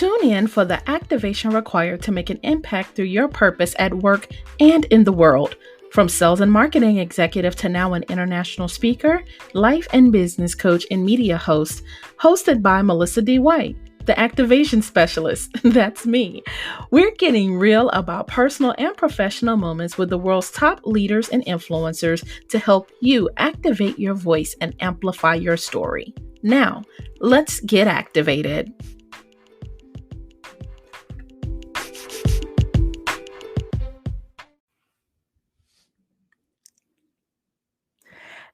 Tune in for the activation required to make an impact through your purpose at work and in the world. From sales and marketing executive to now an international speaker, life and business coach, and media host, hosted by Melissa D. White, the activation specialist. That's me. We're getting real about personal and professional moments with the world's top leaders and influencers to help you activate your voice and amplify your story. Now, let's get activated.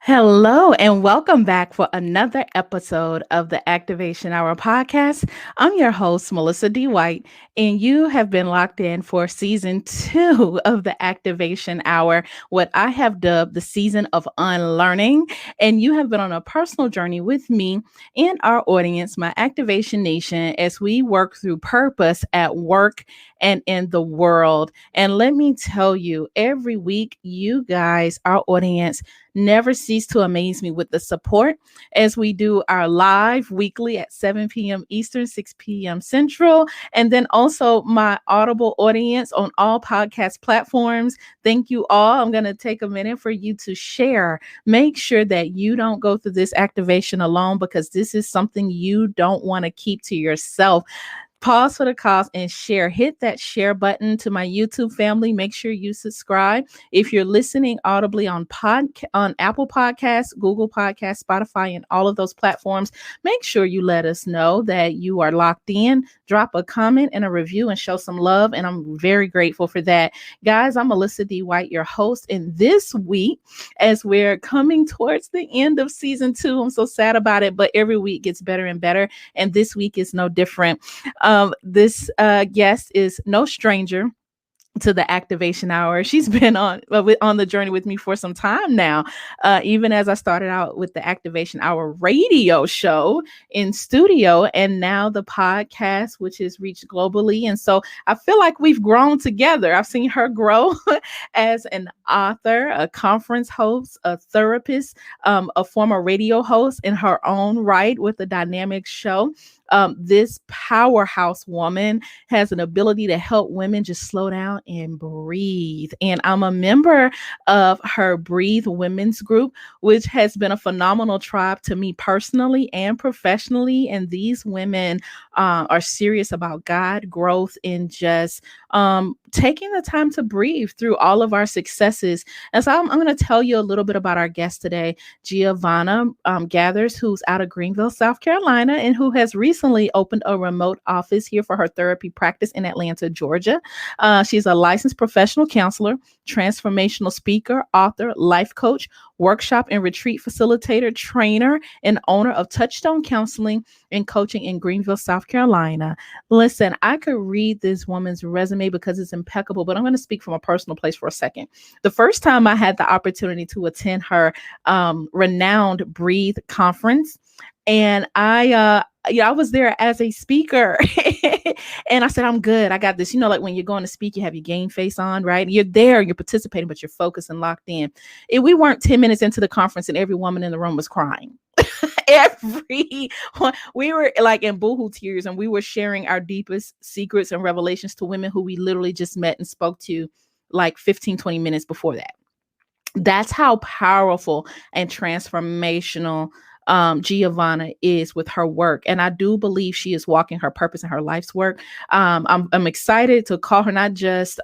Hello, and welcome back for another episode of the Activation Hour podcast. I'm your host, Melissa D. White, and you have been locked in for season 2 of the Activation Hour, what I have dubbed the season of unlearning. And you have been on a personal journey with me and our audience, my Activation Nation, as we work through purpose at work and in the world. And let me tell you, every week, you guys, our audience, never cease to amaze me with the support as we do our live weekly at 7 p.m. Eastern, 6 p.m. Central, and then also my Audible audience on all podcast platforms. Thank you all. I'm going to take a minute for you to share. Make sure that you don't go through this activation alone, because this is something you don't want to keep to yourself. Pause for the cause and share. Hit that share button to my YouTube family. Make sure you subscribe. If you're listening audibly on Apple Podcasts, Google Podcasts, Spotify, and all of those platforms, make sure you let us know that you are locked in. Drop a comment and a review and show some love, and I'm very grateful for that. Guys, I'm Melissa D. White, your host, and this week, as we're coming towards the end of season 2, I'm so sad about it, but every week gets better and better, and this week is no different. This guest is no stranger to the Activation Hour. She's been on the journey with me for some time now, even as I started out with the Activation Hour radio show in studio, and now the podcast, which has reached globally. And so I feel like we've grown together. I've seen her grow as an author, a conference host, a therapist, a former radio host in her own right with a dynamic show. This powerhouse woman has an ability to help women just slow down and breathe. And I'm a member of her Breathe Women's Group, which has been a phenomenal tribe to me personally and professionally. And these women are serious about God, growth, and just taking the time to breathe through all of our successes. And so I'm going to tell you a little bit about our guest today, Giovanna Geathers, who's out of Greenville, South Carolina, and who has recently opened a remote office here for her therapy practice in Atlanta, Georgia. She's a licensed professional counselor, transformational speaker, author, life coach, workshop and retreat facilitator, trainer, and owner of Touchstone Counseling and Coaching in Greenville, South Carolina. Listen, I could read this woman's resume because it's impeccable, but I'm going to speak from a personal place for a second. The first time I had the opportunity to attend her renowned Breathe conference, and I was there as a speaker and I said, I'm good. I got this. You know, like when you're going to speak, you have your game face on, right? You're there, you're participating, but you're focused and locked in. And we weren't 10 minutes into the conference and every woman in the room was crying. We were like in boohoo tears, and we were sharing our deepest secrets and revelations to women who we literally just met and spoke to like 15-20 minutes before that. That's how powerful and transformational Giovanna is with her work. And I do believe she is walking her purpose in her life's work. I'm excited to call her not just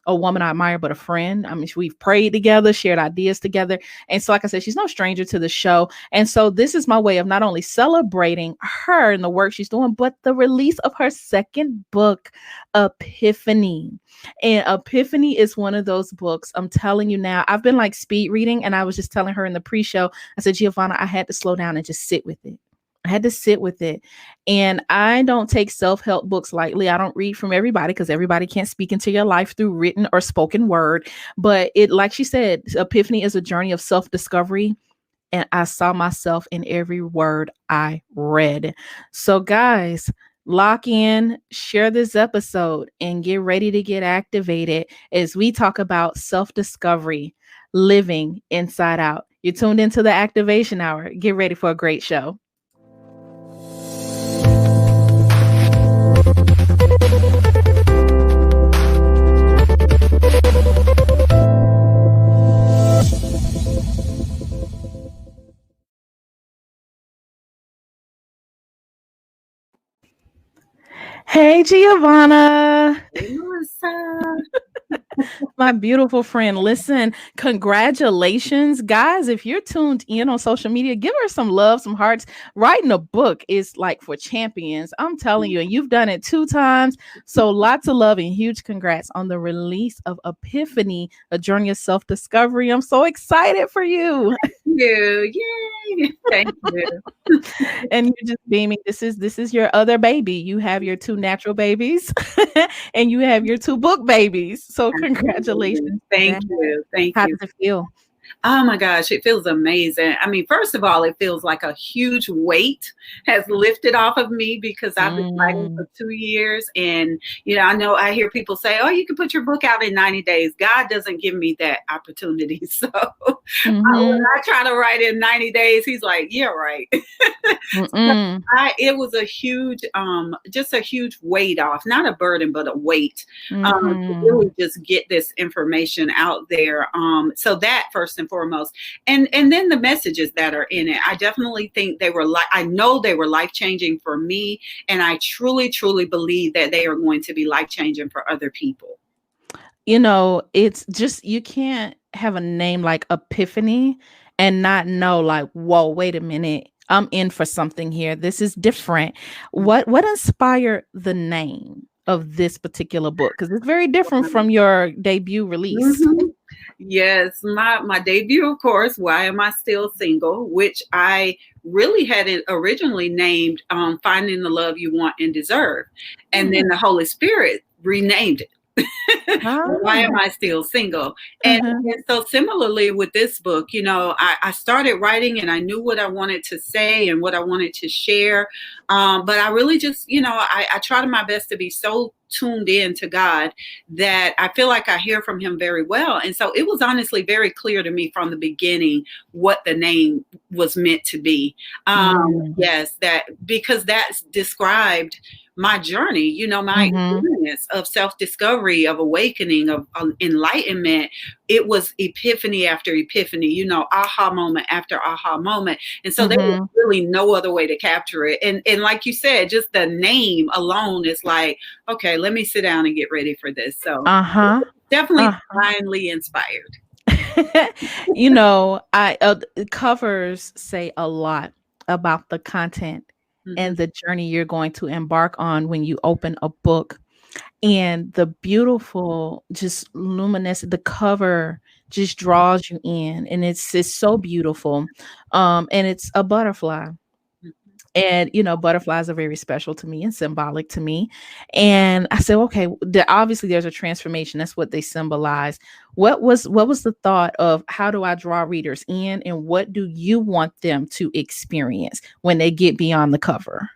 a woman I admire, but a friend. I mean, we've prayed together, shared ideas together. And so, like I said, she's no stranger to the show. And so this is my way of not only celebrating her and the work she's doing, but the release of her second book, Epiphany. And Epiphany is one of those books, I'm telling you now, I've been like speed reading, and I was just telling her in the pre-show, I said, Giovanna, I had to slow down and just sit with it. I had to sit with it. And I don't take self-help books lightly. I don't read from everybody because everybody can't speak into your life through written or spoken word. But it, like she said, Epiphany is a journey of self-discovery. And I saw myself in every word I read. So guys, lock in, share this episode, and get ready to get activated as we talk about self-discovery, living inside out. You're tuned into the Activation Hour. Get ready for a great show. Hey, Giovanna. Hey, Melissa. My beautiful friend. Listen, congratulations, guys. If you're tuned in on social media, give her some love, some hearts. Writing a book is like for champions. I'm telling you, and you've done it 2 times. So lots of love and huge congrats on the release of Epiphany, a journey of self-discovery. I'm so excited for you. You. Yay. Thank you. And you're just beaming. This is your other baby. You have your 2 natural babies and you have your 2 book babies. So Absolutely. congratulations to that. Thank you. Thank How you. does it feel? Oh my gosh, it feels amazing. I mean, first of all, it feels like a huge weight has lifted off of me because I've been writing Mm, for 2 years. And, I know I hear people say, oh, you can put your book out in 90 days. God doesn't give me that opportunity. So when mhm, I try to write in 90 days, he's like, yeah, right. mm, It was a huge, just a huge weight off, not a burden, but a weight, to mhm. really just get this information out there. So that first and foremost, and then the messages that are in it, I definitely think I know they were life changing for me, and I truly, truly believe that they are going to be life changing for other people. It's just you can't have a name like Epiphany and not know like, whoa, wait a minute. I'm in for something here. This is different. What inspired the name of this particular book? Because it's very different from your debut release. Mhm. Yes, my debut, of course, Why Am I Still Single, which I really had it originally named Finding the Love You Want and Deserve. And then Mhm. the Holy Spirit renamed it. Why am Ah, I still single? And, uh-huh. and so similarly with this book, I started writing and I knew what I wanted to say and what I wanted to share. But I really just, I tried my best to be so tuned in to God that I feel like I hear from him very well. And so it was honestly very clear to me from the beginning what the name was meant to be. Mm, Yes, that because that's described my journey, my mhm, experience of self discovery, of awakening, of enlightenment. It was epiphany after epiphany, aha moment after aha moment. And so there was mhm. really no other way to capture it. And like you said, just the name alone is like, okay, let me sit down and get ready for this. So Uh-huh. definitely Uh-huh. divinely inspired. Covers say a lot about the content Hmm. and the journey you're going to embark on when you open a book. And the beautiful, just luminous, the cover just draws you in, and it's so beautiful. And it's a butterfly. And, butterflies are very special to me and symbolic to me. And I said, okay, obviously there's a transformation. That's what they symbolize. What was the thought of how do I draw readers in, and what do you want them to experience when they get beyond the cover?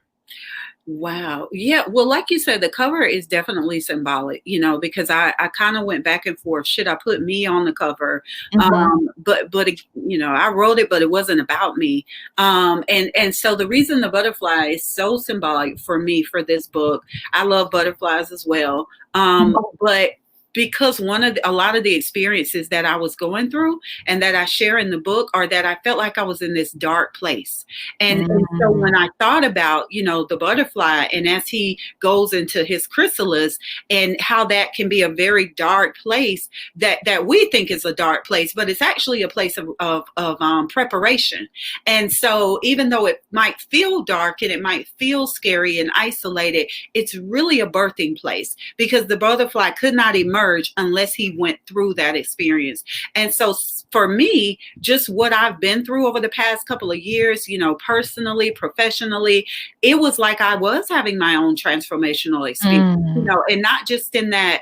Wow. Yeah. Well, like you said, the cover is definitely symbolic, because I kind of went back and forth. Should I put me on the cover? Mhm. I wrote it, but it wasn't about me. And so the reason the butterfly is so symbolic for me for this book, I love butterflies as well. But because a lot of the experiences that I was going through and that I share in the book are that I felt like I was in this dark place. And so Mm. when I thought about, the butterfly and as he goes into his chrysalis and how that can be a very dark place that we think is a dark place, but it's actually a place of preparation. And so even though it might feel dark and it might feel scary and isolated, it's really a birthing place because the butterfly could not emerge unless he went through that experience. And so for me, just what I've been through over the past couple of years, personally, professionally, it was like I was having my own transformational experience, Mm. and not just in that,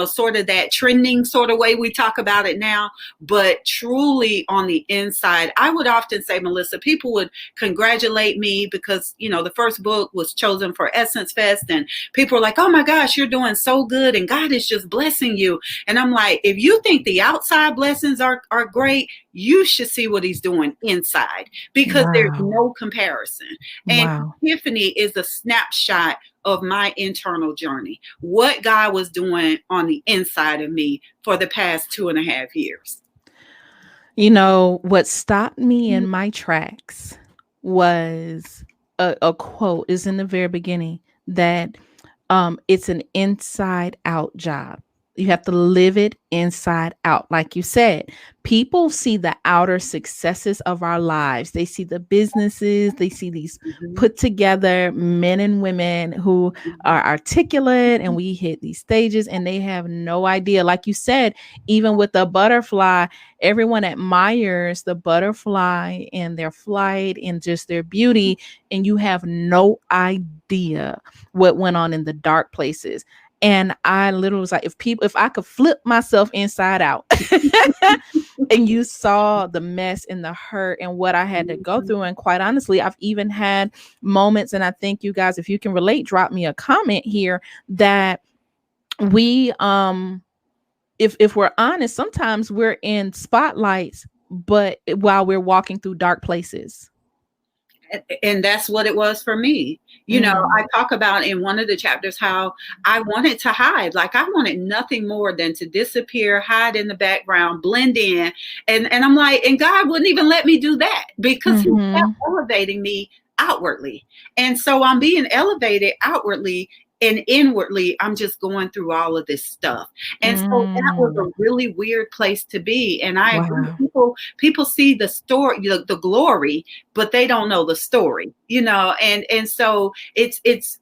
sort of that trending sort of way we talk about it now, but truly on the inside. I would often say, Melissa, people would congratulate me because, the first book was chosen for Essence Fest and people are like, oh my gosh, you're doing so good and God is just blessing you. And I'm like, if you think the outside blessings are great, you should see what he's doing inside because there's Wow. no comparison. And Wow. Epiphany is a snapshot of my internal journey, what God was doing on the inside of me for the past 2.5 years. What stopped me in my tracks was a quote is in the very beginning that It's an inside out job. You have to live it inside out. Like you said, people see the outer successes of our lives. They see the businesses, they see these Mhm. put together men and women who Mhm. are articulate, and we hit these stages and they have no idea. Like you said, even with the butterfly, everyone admires the butterfly and their flight and just their beauty, and you have no idea what went on in the dark places. And I literally was like, if I could flip myself inside out and you saw the mess and the hurt and what I had to go Mhm. through. And quite honestly, I've even had moments, and I think you guys, if you can relate, drop me a comment here, that we if we're honest, sometimes we're in spotlights, but while we're walking through dark places. And that's what it was for me. Mm, I talk about in one of the chapters how I wanted to hide. Like I wanted nothing more than to disappear, hide in the background, blend in. And I'm like, and God wouldn't even let me do that because he kept mm-hmm, elevating me outwardly. And so I'm being elevated outwardly, and inwardly I'm just going through all of this stuff. And so that was mm, a really weird place to be. And I agree, wow. people see the story, the glory, but they don't know the story, and so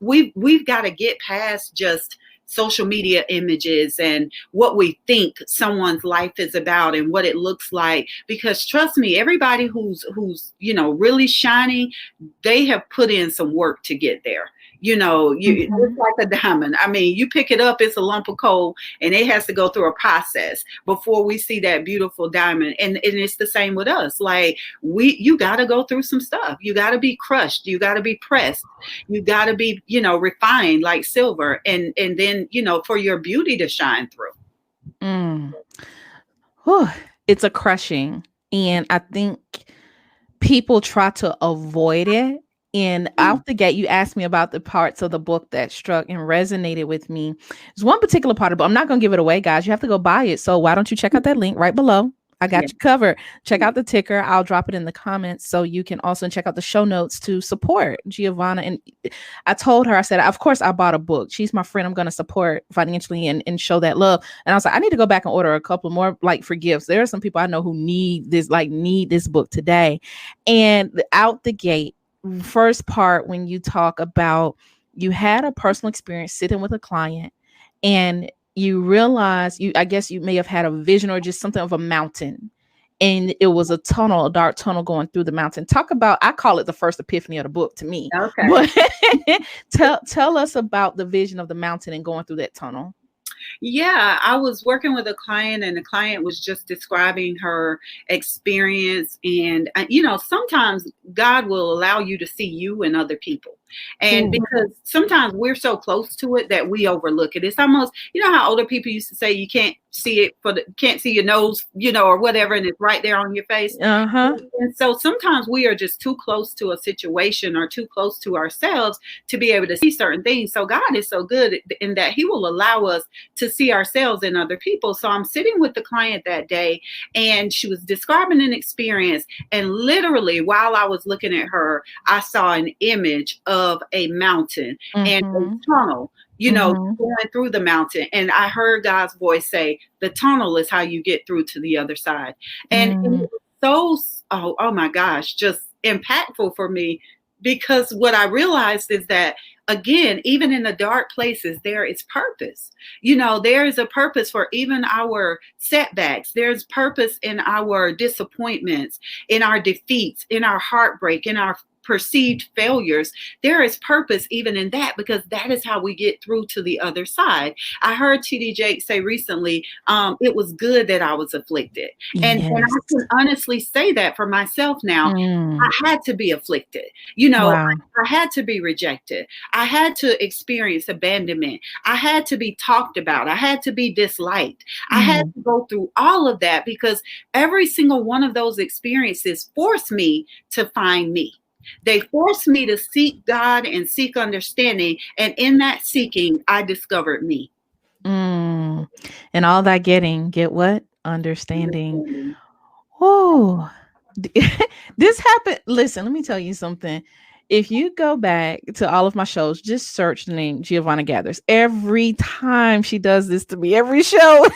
we've got to get past just social media images and what we think someone's life is about and what it looks like, because trust me, everybody who's really shining, they have put in some work to get there. It's Mhm. like a diamond. I mean, you pick it up, it's a lump of coal, and it has to go through a process before we see that beautiful diamond. And it's the same with us. Like, you got to go through some stuff. You got to be crushed, you got to be pressed, you got to be refined like silver, and then for your beauty to shine through. Mm. Whew. It's a crushing. And I think people try to avoid it. And Mm, out the gate, you asked me about the parts of the book that struck and resonated with me. There's one particular part of it, but I'm not going to give it away, guys. You have to go buy it. So why don't you check out that link right below? I yeah, got you covered. Check yeah. out the ticker. I'll drop it in the comments so you can also check out the show notes to support Giovanna. And I told her, I said, of course, I bought a book. She's my friend. I'm going to support financially and show that love. And I was like, I need to go back and order a couple more, like, for gifts. There are some people I know who need this book today. And out the gate, first part, when you talk about you had a personal experience sitting with a client and you realize I guess you may have had a vision or just something of a mountain, and it was a tunnel, a dark tunnel going through the mountain. Talk about, I call it the first epiphany of the book to me. Okay. But tell us about the vision of the mountain and going through that tunnel. Yeah, I was working with a client, and the client was just describing her experience. And, sometimes God will allow you to see you and other people. And Ooh. because sometimes we're so close to it that we overlook it. It's almost, how older people used to say you can't see it can't see your nose, or whatever, and it's right there on your face. Uh-huh. And so sometimes we are just too close to a situation or too close to ourselves to be able to see certain things. So God is so good in that He will allow us to see ourselves in other people. So I'm sitting with the client that day, and she was describing an experience. And literally, while I was looking at her, I saw an image of a mountain and a Mm-hmm. tunnel, Mm-hmm. going through the mountain. And I heard God's voice say, the tunnel is how you get through to the other side. And it Mm, was so, oh my gosh, just impactful for me, because what I realized is that, again, even in the dark places, there is purpose. There is a purpose for even our setbacks. There's purpose in our disappointments, in our defeats, in our heartbreak, in our perceived failures. There is purpose even in that, because that is how we get through to the other side. I heard TD Jake say recently, it was good that I was afflicted. And yes. I can honestly say that for myself now. Mm, I had to be afflicted. wow. I had to be rejected. I had to experience abandonment. I had to be talked about. I had to be disliked. I had Mm, to go through all of that, because every single one of those experiences forced me to find me. They forced me to seek God and seek understanding. And in that seeking, I discovered me. mm. And all that getting, get what? Understanding. Understanding. Oh, this happened. Listen, let me tell you something. If you go back to all of my shows, just search the name Giovanna Gathers. Every time she does this to me, every show.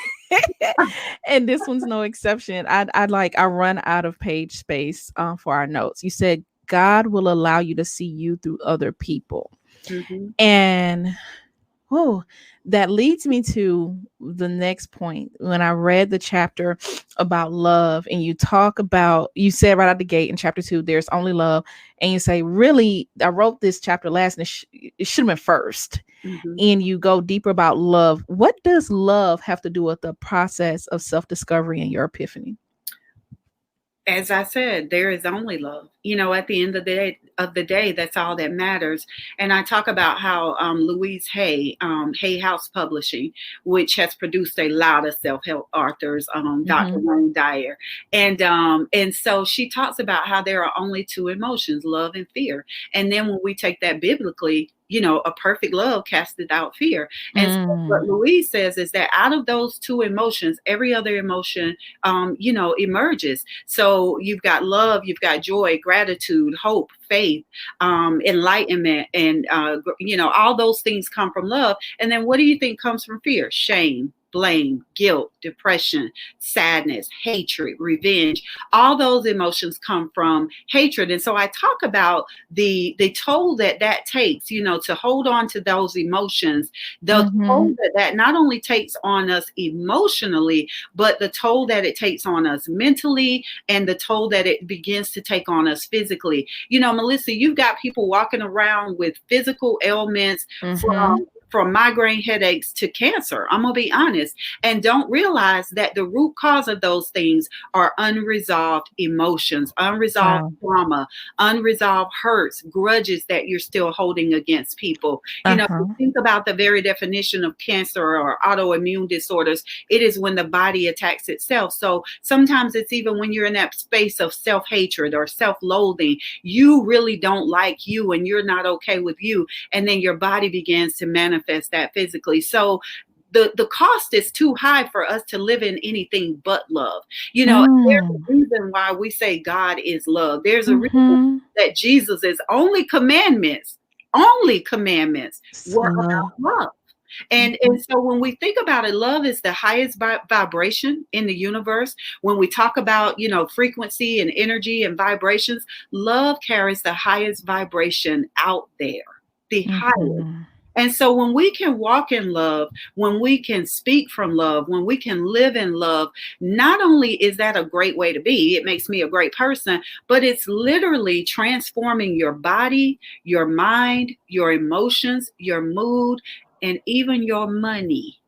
And this one's no exception. I run out of page space for our notes. You said God will allow you to see you through other people. Mm-hmm. And oh, that leads me to the next point. When I read the chapter about love, and you said right out the gate in chapter 2, there's only love. And you say, really, I wrote this chapter last, and it should have been first. Mm-hmm. And you go deeper about love. What does love have to do with the process of self discovery and your epiphany? As I said, there is only love. At the end of the day, that's all that matters. And I talk about how Louise Hay, Hay House Publishing, which has produced a lot of self-help authors, Dr. Mm-hmm. Wayne Dyer, and so she talks about how there are only two emotions, love and fear. And then when we take that biblically, a perfect love casteth out fear. And so what Mm. Louise says is that out of those two emotions, every other emotion, emerges. So you've got love, you've got joy, gratitude, hope, faith, enlightenment, and all those things come from love. And then what do you think comes from fear? Shame, blame, guilt, depression, sadness, hatred, revenge. All those emotions come from hatred. And so I talk about the toll that takes, to hold on to those emotions, the Mm-hmm. toll that not only takes on us emotionally, but the toll that it takes on us mentally, and the toll that it begins to take on us physically. Melissa, you've got people walking around with physical ailments, Mm-hmm. from migraine headaches to cancer. I'm going to be honest, and don't realize that the root cause of those things are unresolved emotions, unresolved Wow. trauma, unresolved hurts, grudges that you're still holding against people. Uh-huh. Think about the very definition of cancer or autoimmune disorders. It is when the body attacks itself. So sometimes it's even when you're in that space of self-hatred or self-loathing, you really don't like you and you're not okay with you. And then your body begins to manifest that physically. So the cost is too high for us to live in anything but love. There's a Mm. reason why we say God is love. There's a reason Mm-hmm. that Jesus' only commandments were Love. about love. And Mhm. so when we think about it, love is the highest vibration in the universe. When we talk about, frequency and energy and vibrations, love carries the highest vibration out there, the highest. Mhm. And so when we can walk in love, when we can speak from love, when we can live in love, not only is that a great way to be, it makes me a great person, but it's literally transforming your body, your mind, your emotions, your mood, and even your money.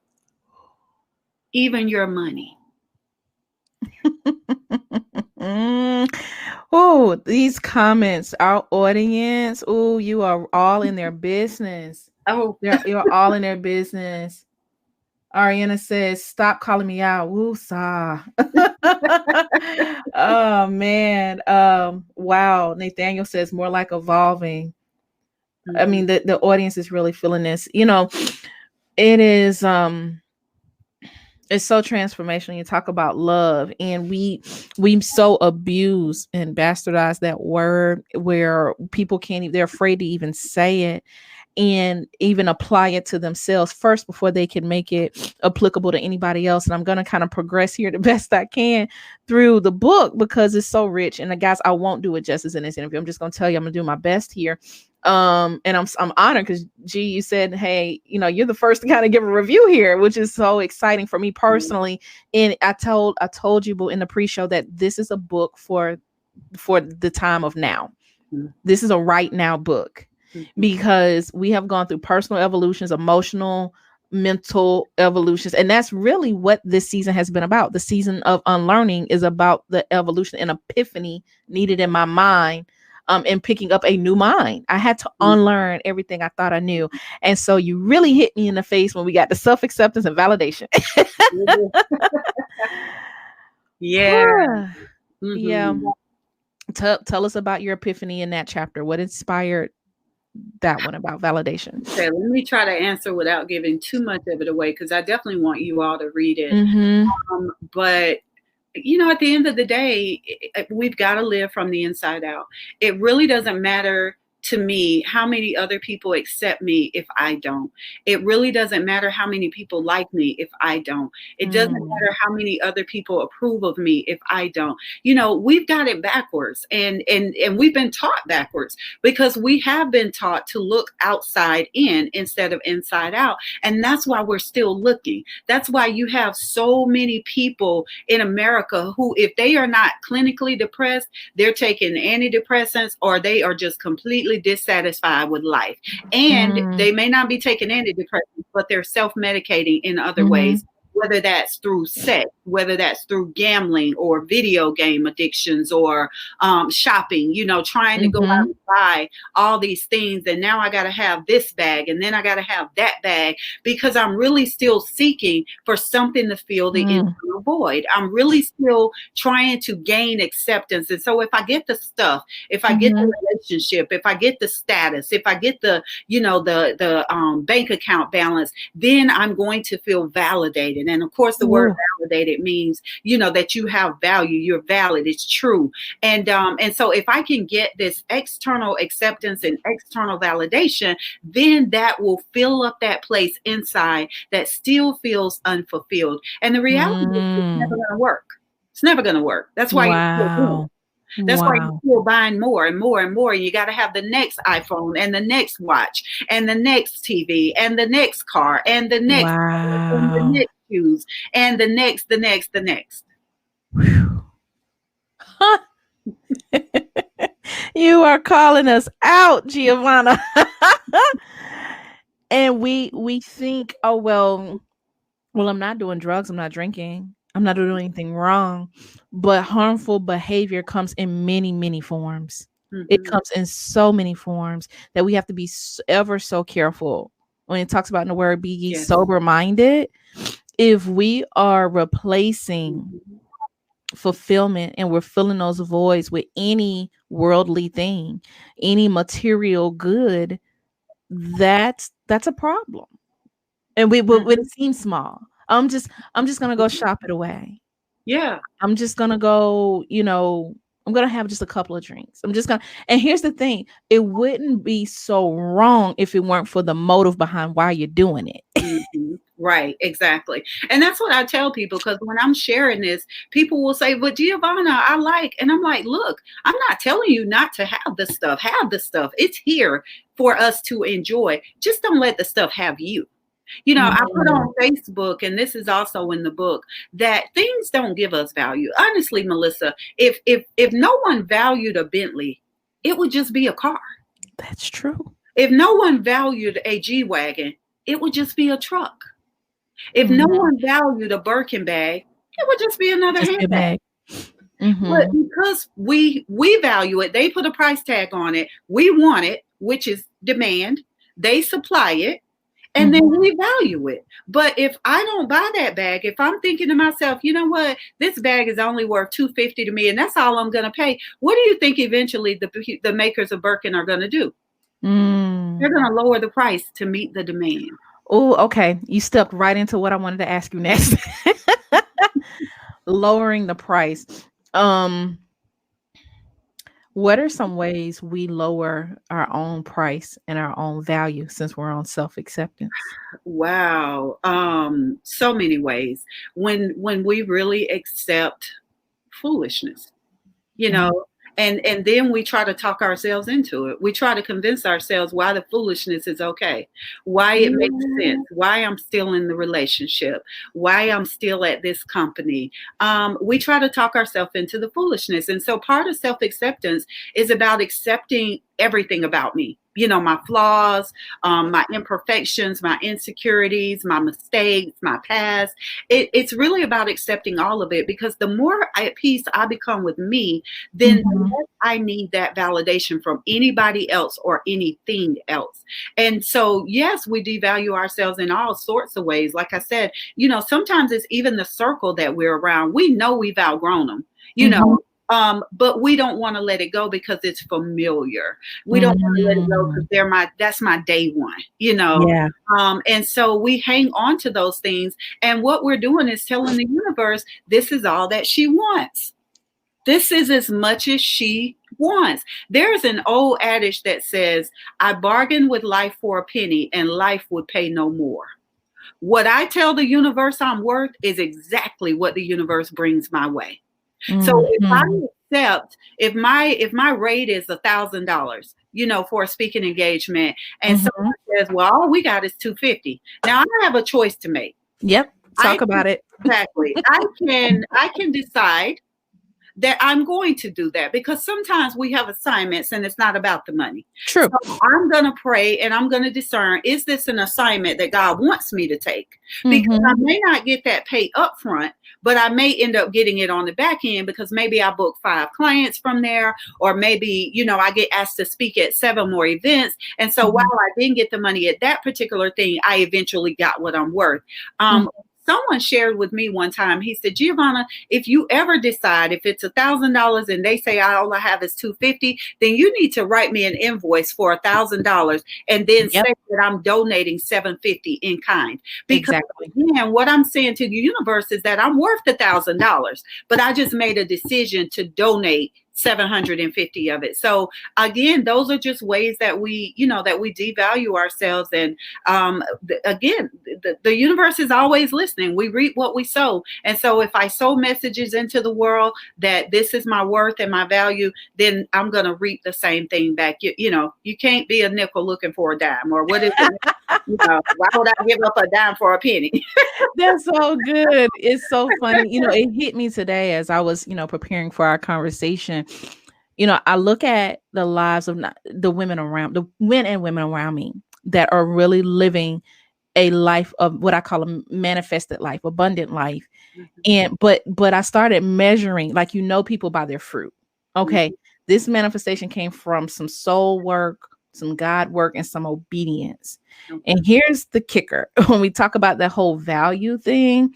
Even your money. Oh, these comments, our audience. Oh, you are all in their business. Oh, You're all in their business. Ariana says, "Stop calling me out." Woo saw. Oh man. Wow. Nathaniel says more like evolving. I mhm, mean, the audience is really feeling this. It is it's so transformational. You talk about love, and we so abuse and bastardize that word where people can't they're afraid to even say it and even apply it to themselves first before they can make it applicable to anybody else. And I'm going to kind of progress here the best I can through the book because it's so rich. And guys, I won't do it justice in this interview. I'm just going to tell you, I'm going to do my best here. And I'm honored because you said, hey, you're the first to kind of give a review here, which is so exciting for me mhm, personally. And I told you in the pre-show that this is a book for the time of now. mhm, This is a right now book mhm, because we have gone through personal evolutions, emotional, mental evolutions. And that's really what this season has been about. The season of unlearning is about the evolution and epiphany needed in my mind. And picking up a new mind. I had to mhm, unlearn everything I thought I knew. And so you really hit me in the face when we got the self acceptance and validation. mhm. Yeah. Yeah. Mhm. Tell us about your epiphany in that chapter. What inspired that one about validation? Okay, let me try to answer without giving too much of it away because I definitely want you all to read it. Mm-hmm. But at the end of the day, we've got to live from the inside out. It really doesn't matter to me how many other people accept me if I don't. It really doesn't matter how many people like me if I don't. It doesn't matter how many other people approve of me if I don't. You know, we've got it backwards, and we've been taught backwards because we have been taught to look outside in instead of inside out. And that's why we're still looking. That's why you have so many people in America who, if they are not clinically depressed, they're taking antidepressants, or they are just completely dissatisfied with life. And they may not be taking antidepressants, but they're self-medicating in other ways, whether that's through sex, whether that's through gambling or video game addictions, or shopping, you know, trying to go out and buy all these things. And now I got to have this bag, and then I got to have that bag, because I'm really still seeking for something to fill the internal void. I'm really still trying to gain acceptance. And so if I get the stuff, if I get the relationship, if I get the status, if I get the, you know, the bank account balance, then I'm going to feel validated. And of course, the word validated means, you know, that you have value, you're valid, it's true. And so if I can get this external acceptance and external validation, then that will fill up that place inside that still feels unfulfilled. And the reality is it's never going to work. It's never going to work. That's why you're still doing it. That's why you're still buying more and more and more. You got to have the next iPhone and the next watch and the next TV and the next car and the next and the next shoes and the next. You are calling us out, Giovanna. And we think, oh, well, I'm not doing drugs, I'm not drinking, I'm not doing anything wrong. But harmful behavior comes in many, many forms. It comes in so many forms that we have to be ever so careful when it talks about in the word, be ye sober-minded. If we are replacing fulfillment and we're filling those voids with any worldly thing, any material good, that's a problem. And when it seems small, I'm just gonna go shop it away. Yeah. I'm just gonna go, you know, I'm gonna have just a couple of drinks. And here's the thing, it wouldn't be so wrong if it weren't for the motive behind why you're doing it. Right, exactly. And that's what I tell people, because when I'm sharing this, people will say, but Giovanna, I like, and I'm like, look, I'm not telling you not to have the stuff. Have the stuff. It's here for us to enjoy. Just don't let the stuff have you. You know, I put on Facebook, and this is also in the book, that things don't give us value. Honestly, Melissa, if no one valued a Bentley, it would just be a car. That's true. If no one valued a G-Wagon, it would just be a truck. If no one valued a Birkin bag, it would just be another handbag. But because we value it, they put a price tag on it. We want it, which is demand. They supply it, and then we value it. But if I don't buy that bag, if I'm thinking to myself, you know what, this bag is only worth $250 to me, and that's all I'm going to pay, what do you think eventually the makers of Birkin are going to do? They're going to lower the price to meet the demand. Oh, okay. You stepped right into what I wanted to ask you next. Lowering the price. What are some ways we lower our own price and our own value since we're on self-acceptance? Wow. So many ways. When we really accept foolishness, you know, and then we try to talk ourselves into it. We try to convince ourselves why the foolishness is okay, why it makes sense, why I'm still in the relationship, why I'm still at this company. We try to talk ourselves into the foolishness. And so part of self-acceptance is about accepting everything about me. You know, my flaws, my imperfections, my insecurities, my mistakes, my past. It's really about accepting all of it, because the more at peace I become with me, then the less I need that validation from anybody else or anything else. And so, yes, we devalue ourselves in all sorts of ways. Like I said, you know, sometimes it's even the circle that we're around. We know we've outgrown them, you know. But we don't want to let it go because it's familiar. We don't want to let it go because that's my day one, you know? Yeah. And so we hang on to those things. And what we're doing is telling the universe, this is all that she wants. This is as much as she wants. There's an old adage that says, I bargained with life for a penny and life would pay no more. What I tell the universe I'm worth is exactly what the universe brings my way. So if I Mhm. accept, if my rate is $1,000, for a speaking engagement, and Mhm. someone says, well, all we got is 250. Now I have a choice to make. Yep. I Talk about it. exactly. I can decide that I'm going to do that, because sometimes we have assignments and it's not about the money. So True. I'm going to pray and I'm going to discern, is this an assignment that God wants me to take? Because I Mhm. may not get that pay up front, but I may end up getting it on the back end, because maybe I book 5 clients from there, or maybe, I get asked to speak at 7 more events. And so while Mhm. I didn't get the money at that particular thing, I eventually got what I'm worth. Mhm. Someone shared with me one time, he said, Giovanna, if you ever decide, if it's $1,000 and they say all I have is 250, then you need to write me an invoice for $1,000 and then Yep. say that I'm donating 750 in kind. Because Exactly. again, what I'm saying to the universe is that I'm worth $1,000, but I just made a decision to donate 750 of it. So again, those are just ways that we devalue ourselves. And again, the universe is always listening. We reap what we sow. And so if I sow messages into the world that this is my worth and my value, then I'm going to reap the same thing back. You can't be a nickel looking for a dime, or what is it? Why would I give up a dime for a penny? That's so good. It's so funny. It hit me today as I was, preparing for our conversation. I look at the lives of the the men and women around me that are really living a life of what I call a manifested life, abundant life. And but I started measuring, like, people by their fruit. Okay. This manifestation came from some soul work, some God work, and some obedience. And Okay. here's the kicker. When we talk about the whole value thing,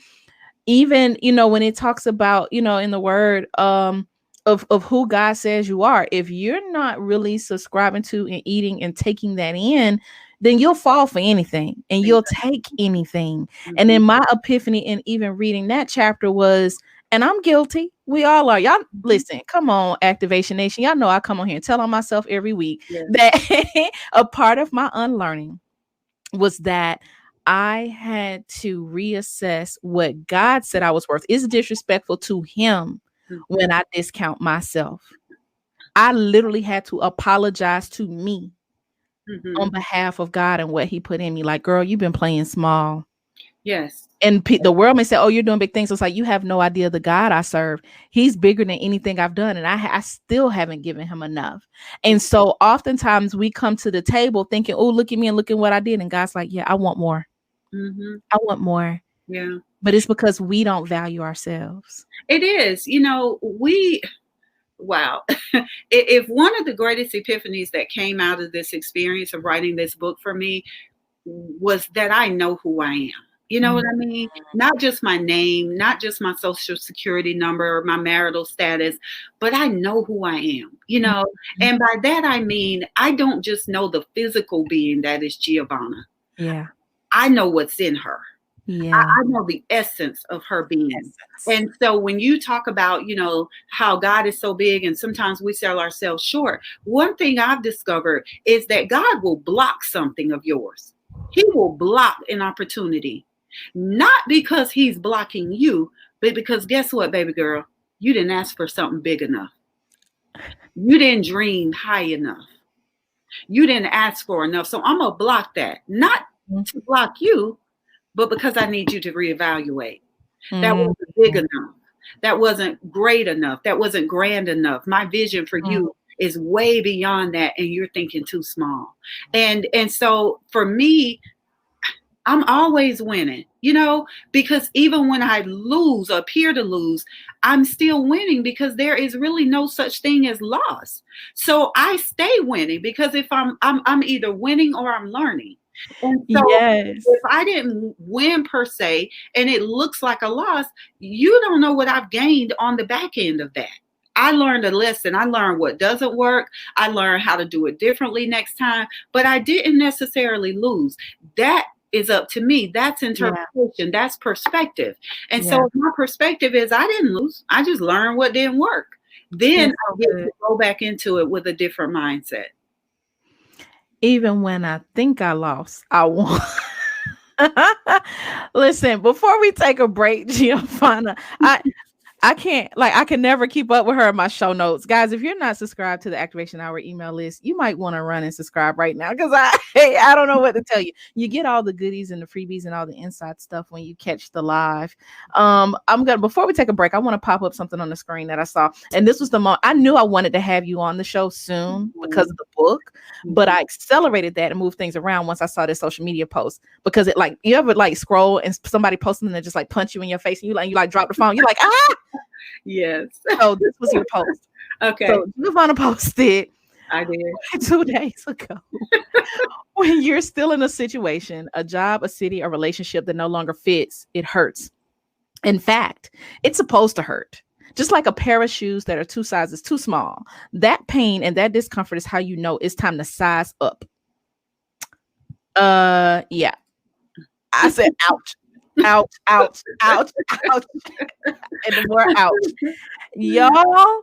even when it talks about in the word of who God says you are, if you're not really subscribing to and eating and taking that in, then you'll fall for anything and you'll take anything. And Mhm. then my epiphany in even reading that chapter was, and I'm guilty, we all are. Y'all Mhm. listen, come on, Activation Nation, y'all know I come on here and tell on myself every week Yes. that a part of my unlearning was that I had to reassess what God said I was worth. Is disrespectful to him Mhm. when I discount myself. I literally had to apologize to me on Mhm. behalf of God and what he put in me. Like, girl, you've been playing small. Yes. And the world may say, oh, you're doing big things. So it's like, you have no idea the God I serve. He's bigger than anything I've done. And I still haven't given him enough. And so oftentimes we come to the table thinking, oh, look at me and look at what I did. And God's like, yeah, I want more. Mhm. I want more. Yeah. But it's because we don't value ourselves. It is. Wow. If one of the greatest epiphanies that came out of this experience of writing this book for me was that I know who I am. You know Mm, what I mean? Not just my name, not just my social security number or my marital status, but I know who I am. mhm. And by that I mean, I don't just know the physical being that is Giovanna. Yeah. I know what's in her. Yeah. I know the essence of her being. Essence. And so when you talk about, how God is so big and sometimes we sell ourselves short, one thing I've discovered is that God will block something of yours. He will block an opportunity, not because he's blocking you, but because guess what, baby girl? You didn't ask for something big enough. You didn't dream high enough. You didn't ask for enough. So I'm going to block that, not to block you, but because I need you to reevaluate. That Mhm. wasn't big enough. That wasn't great enough. That wasn't grand enough. My vision for Mhm. you is way beyond that, and you're thinking too small. And so for me, I'm always winning, because even when I lose or appear to lose, I'm still winning because there is really no such thing as loss. So I stay winning because if I'm either winning or I'm learning. And so Yes. if I didn't win per se and it looks like a loss, you don't know what I've gained on the back end of that. I learned a lesson. I learned what doesn't work. I learned how to do it differently next time, but I didn't necessarily lose. That is up to me. That's Yeah. interpretation. That's perspective. And Yeah. so my perspective is I didn't lose. I just learned what didn't work. then That's I so get good. to go back into it with a different mindset. Even when I think I lost, I won. Listen, before we take a break, Giovanna, I can't, like, I can never keep up with her in my show notes. Guys, if you're not subscribed to the Activation Hour email list, you might want to run and subscribe right now because I don't know what to tell you. You get all the goodies and the freebies and all the inside stuff when you catch the live. I'm gonna, before we take a break, I want to pop up something on the screen that I saw. And this was the moment I knew I wanted to have you on the show soon because of the book, but I accelerated that and moved things around once I saw this social media post because it, like, you ever like scroll and somebody posts something that just like punch you in your face and you like drop the phone, you're like, ah. Yes. So this was your post. Okay. So Giovanna posted I did. 2 days ago. When you're still in a situation, a job, a city, a relationship that no longer fits, it hurts. In fact, it's supposed to hurt. Just like a pair of shoes that are 2 sizes too small. That pain and that discomfort is how you know it's time to size up. Yeah. I said ouch. Ouch, ouch, ouch, ouch. And the more ouch. Y'all,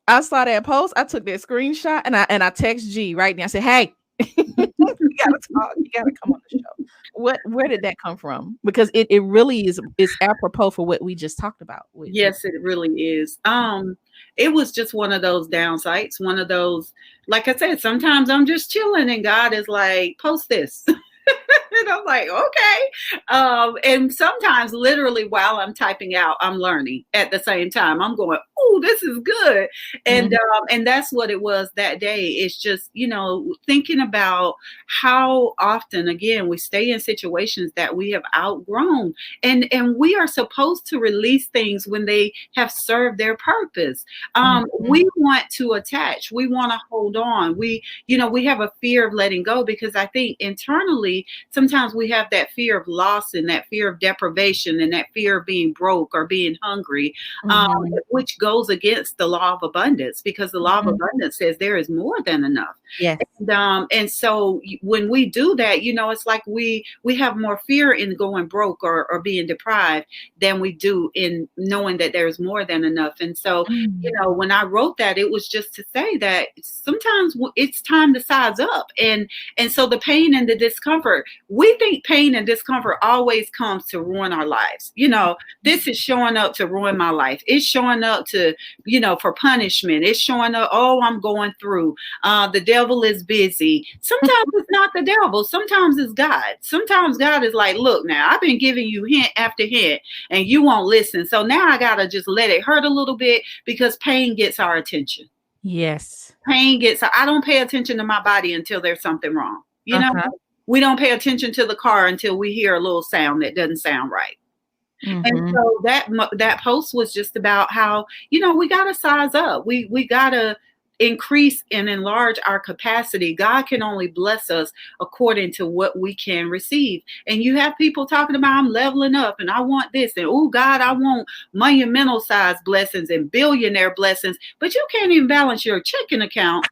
I saw that post. I took that screenshot and I text G right now. I said, hey, you gotta talk. You gotta come on the show. Where did that come from? Because it really is apropos for what we just talked about. Yes, it really is. It was just one of those down sites, one of those, like I said, sometimes I'm just chilling and God is like, post this. And I'm like, okay. And sometimes literally while I'm typing out, I'm learning at the same time. I'm going, oh, this is good. And and that's what it was that day. It's just, thinking about how often, again, we stay in situations that we have outgrown. And we are supposed to release things when they have served their purpose. We want to attach. We want to hold on. We have a fear of letting go because I think internally, sometimes we have that fear of loss and that fear of deprivation and that fear of being broke or being hungry, which goes against the law of abundance because the law of abundance says there is more than enough. Yes. And so when we do that, it's like we have more fear in going broke or being deprived than we do in knowing that there's more than enough. And so, when I wrote that, it was just to say that sometimes it's time to size up. And so the pain and the discomfort, we think pain and discomfort always comes to ruin our lives. This is showing up to ruin my life. It's showing up to, for punishment. It's showing up, oh, I'm going through. The devil is busy. Sometimes it's not the devil. Sometimes it's God. Sometimes God is like, look, now I've been giving you hint after hint and you won't listen. So now I got to just let it hurt a little bit because pain gets our attention. Yes. I don't pay attention to my body until there's something wrong. We don't pay attention to the car until we hear a little sound that doesn't sound right. And so that post was just about how, we got to size up. We got to increase and enlarge our capacity. God can only bless us according to what we can receive. And you have people talking about, I'm leveling up and I want this. And, oh, God, I want monumental size blessings and billionaire blessings. But you can't even balance your checking account.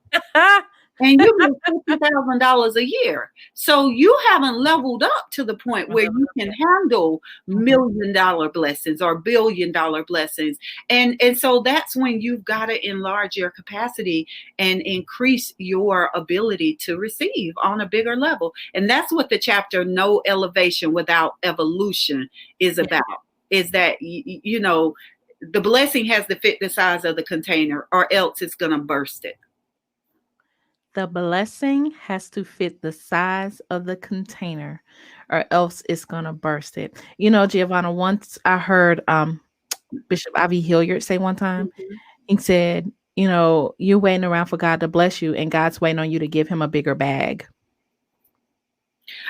And you make $50,000 a year. So you haven't leveled up to the point where you can handle $1 million blessings or $1 billion blessings. And so that's when you've got to enlarge your capacity and increase your ability to receive on a bigger level. And that's what the chapter No Elevation Without Evolution is about, is that, the blessing has to fit the size of the container or else it's going to burst it. The blessing has to fit the size of the container or else it's going to burst it. Giovanna, once I heard Bishop Ivy Hilliard say one time, he said, you're waiting around for God to bless you and God's waiting on you to give him a bigger bag.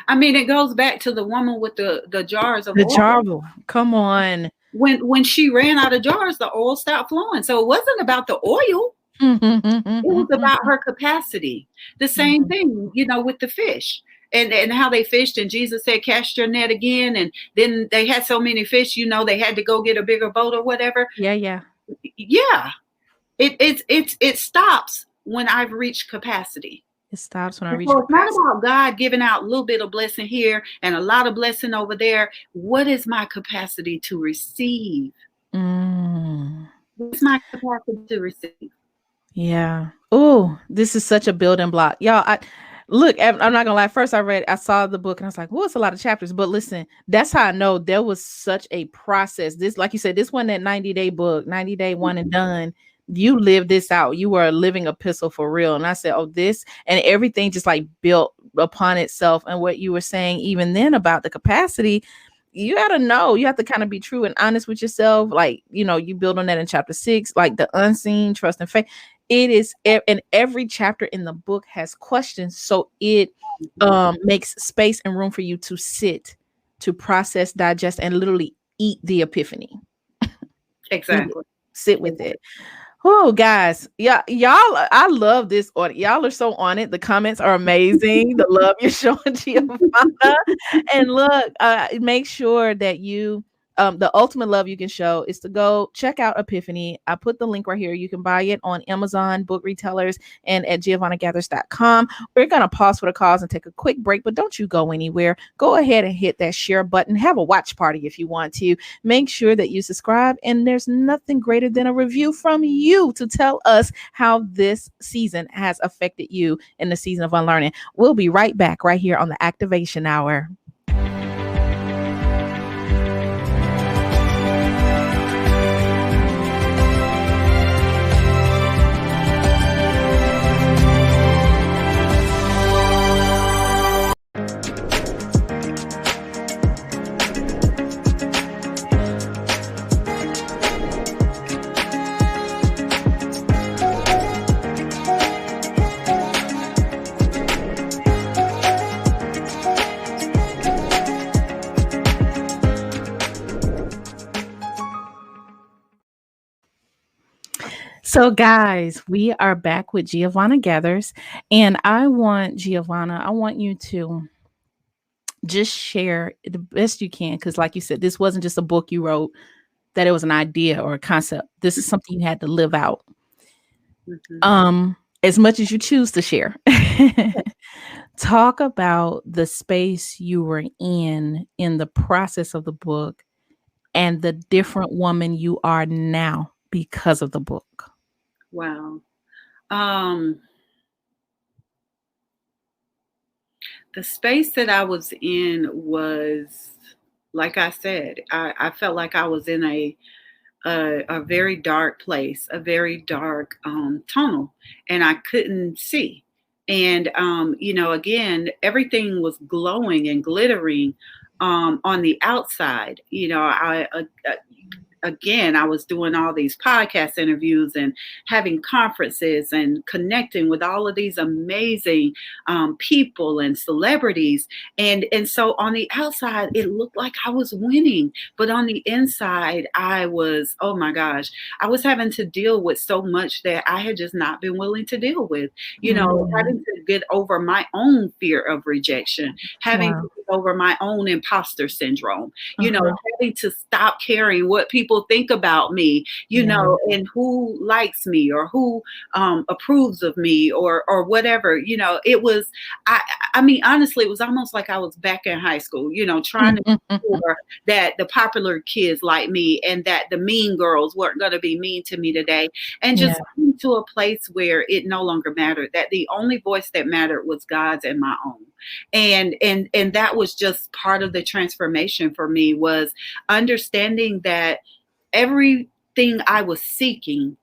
I mean, it goes back to the woman with the jars of oil. Jar, come on. When she ran out of jars, the oil stopped flowing. So it wasn't about the oil. It was about her capacity. The same thing, with the fish and how they fished. And Jesus said, cast your net again. And then they had so many fish, they had to go get a bigger boat or whatever. Yeah. It stops when I've reached capacity. It stops when I reach capacity. It's not about God giving out a little bit of blessing here and a lot of blessing over there. What is my capacity to receive? What's my capacity to receive? Yeah. Oh, this is such a building block. Y'all, I'm not gonna lie. First I saw the book and I was like, oh, it's a lot of chapters. But listen, that's how I know there was such a process. This, like you said, this wasn't that 90-day book, 90-day one and done. You lived this out. You were a living epistle for real. And I said, oh, this and everything just like built upon itself. And what you were saying, even then about the capacity, you gotta know, you have to kind of be true and honest with yourself. Like, you build on that in chapter 6, like the unseen, trust and faith. It is, and every chapter in the book has questions, so it makes space and room for you to sit, to process, digest, and literally eat the epiphany. Eat it. Exactly. Sit with it. Oh, guys, yeah, y'all, I love this audio. Y'all are so on it. The comments are amazing. The love you're showing Giovanna. And look, make sure that you, the ultimate love you can show is to go check out Epiphany. I put the link right here. You can buy it on Amazon, book retailers, and at giovannageathers.com. We're going to pause for the cause and take a quick break, but don't you go anywhere. Go ahead and hit that share button. Have a watch party if you want to. Make sure that you subscribe, and there's nothing greater than a review from you to tell us how this season has affected you in the season of unlearning. We'll be right back right here on the Activation Hour. So, guys, we are back with Giovanna Geathers, and I want you to just share the best you can, because, like you said, this wasn't just a book you wrote, that it was an idea or a concept. This is something you had to live out. As much as you choose to share. Talk about the space you were in the process of the book and the different woman you are now because of the book. Wow. The space that I was in was, like I said, I felt like I was in a very dark place, a very dark tunnel, and I couldn't see. And again, everything was glowing and glittering on the outside. Again, I was doing all these podcast interviews and having conferences and connecting with all of these amazing people and celebrities. And so on the outside, it looked like I was winning. But on the inside, I was, oh my gosh, I was having to deal with so much that I had just not been willing to deal with. Having to get over my own fear of rejection, having to get over my own imposter syndrome, having to stop caring what people think about me, and who likes me or who approves of me or whatever. It was, I mean, honestly, it was almost like I was back in high school, trying to make sure that the popular kids like me and that the mean girls weren't going to be mean to me today, and just coming to a place where it no longer mattered, that the only voice that mattered was God's and my own. And that was just part of the transformation for me, was understanding that everything I was seeking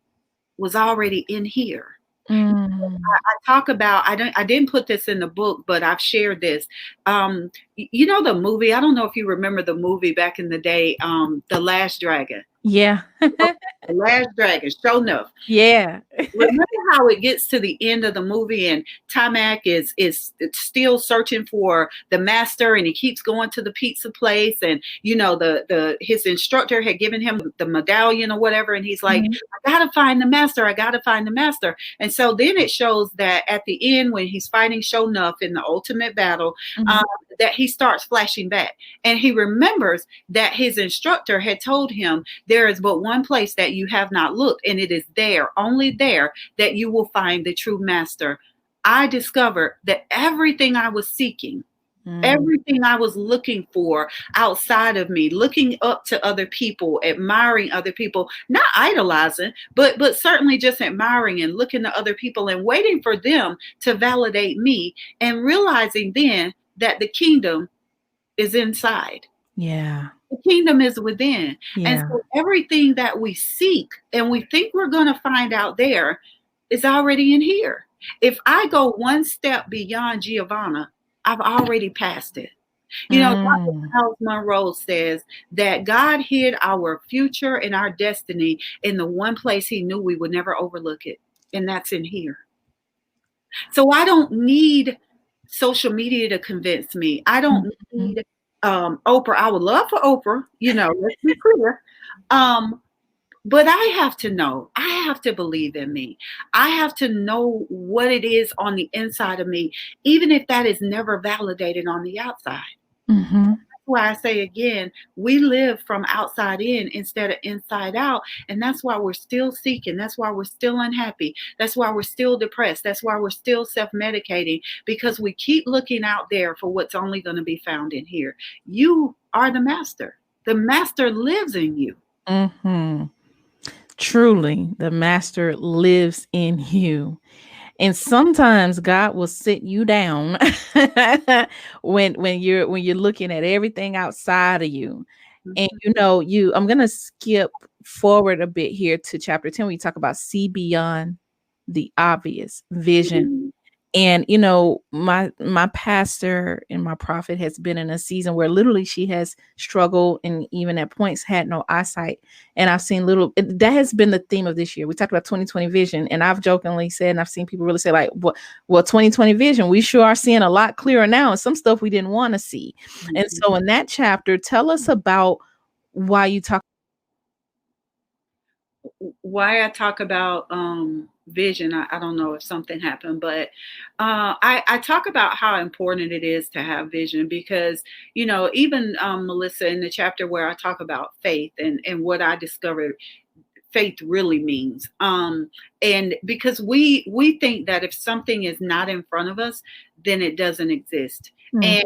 was already in here. I talk about, I didn't put this in the book, but I've shared this. The movie, I don't know if you remember the movie back in the day, The Last Dragon. Yeah. The Last Dragon, sure enough. Yeah. Remember how it gets to the end of the movie and Timac is still searching for the master, and he keeps going to the pizza place, and his instructor had given him the medallion or whatever, and he's like, I gotta find the master, I gotta find the master. And so then it shows that at the end, when he's fighting Shonuff in the ultimate battle, that he starts flashing back, and he remembers that his instructor had told him, there is but one place that you have not looked, and it is there, only there, that you will find the true master. I discovered that everything I was seeking Mm. Everything I was looking for outside of me, looking up to other people, admiring other people, not idolizing, but certainly just admiring and looking to other people and waiting for them to validate me, and realizing then that the kingdom is inside. Yeah. The kingdom is within. And Yeah. so everything that we seek and we think we're going to find out there is already in here. If I go one step beyond Giovanna, I've already passed it. Dr. Mm. Miles Monroe says that God hid our future and our destiny in the one place he knew we would never overlook it, and that's in here. So I don't need social media to convince me. I don't Mhm. need Oprah. I would love for Oprah, let's be clear. Um, but I have to know. I have to believe in me. I have to know what it is on the inside of me, even if that is never validated on the outside. Mhm. Why I say again, we live from outside in instead of inside out. And that's why we're still seeking. That's why we're still unhappy. That's why we're still depressed. That's why we're still self medicating, because we keep looking out there for what's only going to be found in here. You are the master. The master lives in you. Mhm. Truly, the master lives in you. And sometimes God will sit you down when you're looking at everything outside of you. And Mhm. I'm gonna skip forward a bit here to chapter 10 when you talk about see beyond the obvious vision. And my pastor and my prophet has been in a season where literally she has struggled and even at points had no eyesight. And I've seen that has been the theme of this year. We talked about 2020 vision, and I've jokingly said, and I've seen people really say, like, well, 2020 vision, we sure are seeing a lot clearer now, and some stuff we didn't want to see. And Mhm. so in that chapter, tell us about why you talk. Why I talk about vision, I don't know if something happened, but I talk about how important it is to have vision, because, even Melissa, in the chapter where I talk about faith and what I discovered faith really means. And because we think that if something is not in front of us, then it doesn't exist. Mm,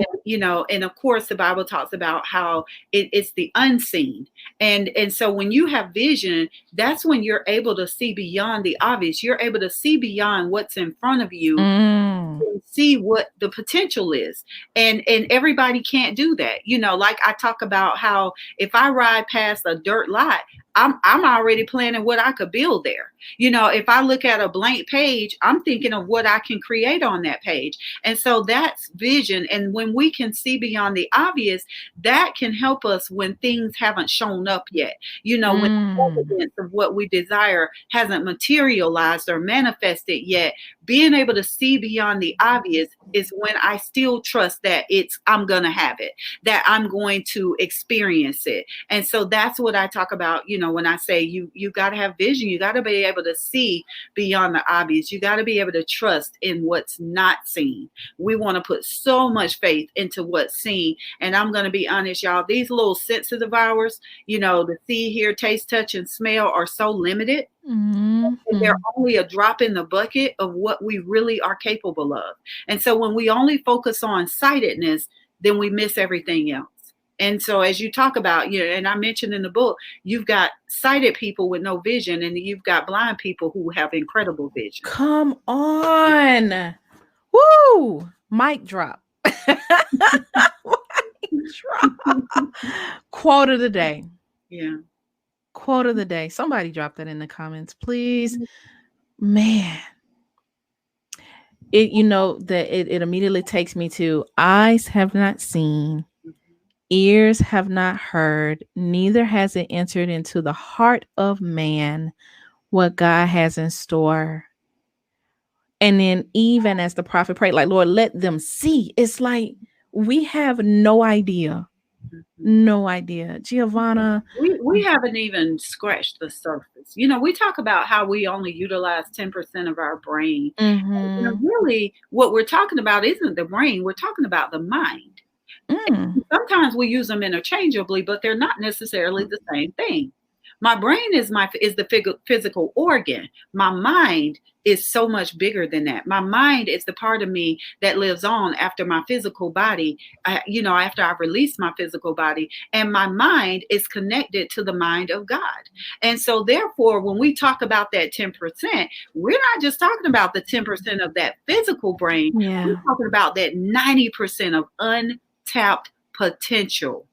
And of course the Bible talks about how it's the unseen. And so when you have vision, that's when you're able to see beyond the obvious. You're able to see beyond what's in front of you, mm, see what the potential is. And everybody can't do that. Like I talk about how if I ride past a dirt lot, I'm already planning what I could build there. If I look at a blank page, I'm thinking of what I can create on that page. And so that's vision. And when we can see beyond the obvious, that can help us when things haven't shown up yet. When mm, evidence of what we desire hasn't materialized or manifested yet, being able to see beyond the obvious is when I still trust that I'm going to have it, that I'm going to experience it. And so that's what I talk about, when I say you got to have vision. You got to be able to see beyond the obvious. You got to be able to trust in what's not seen. We want to put so much faith into what's seen. And I'm going to be honest, y'all, these little senses of ours, the see, hear, taste, touch, and smell are so limited. And they're mhm. only a drop in the bucket of what we really are capable of. And so when we only focus on sightedness, then we miss everything else. And so as you talk about, and I mentioned in the book, you've got sighted people with no vision, and you've got blind people who have incredible vision. Come on. Woo! Mic drop. Mic drop. Quote of the day. Yeah. Quote of the day. Somebody drop that in the comments, please. Man, it immediately takes me to eyes have not seen, ears have not heard, neither has it entered into the heart of man what God has in store. And then even as the prophet prayed, like, Lord, let them see. It's like we have no idea. Mhm. No idea. Giovanna. We haven't even scratched the surface. We talk about how we only utilize 10% of our brain. Mhm. Really, what we're talking about isn't the brain, we're talking about the mind. Mm. Sometimes we use them interchangeably, but they're not necessarily the same thing. My brain is the physical organ. My mind is so much bigger than that. My mind is the part of me that lives on after my physical body, after I've released my physical body, and my mind is connected to the mind of God. And so therefore, when we talk about that 10%, we're not just talking about the 10% of that physical brain. We're Yeah. talking about that 90% of untapped potential,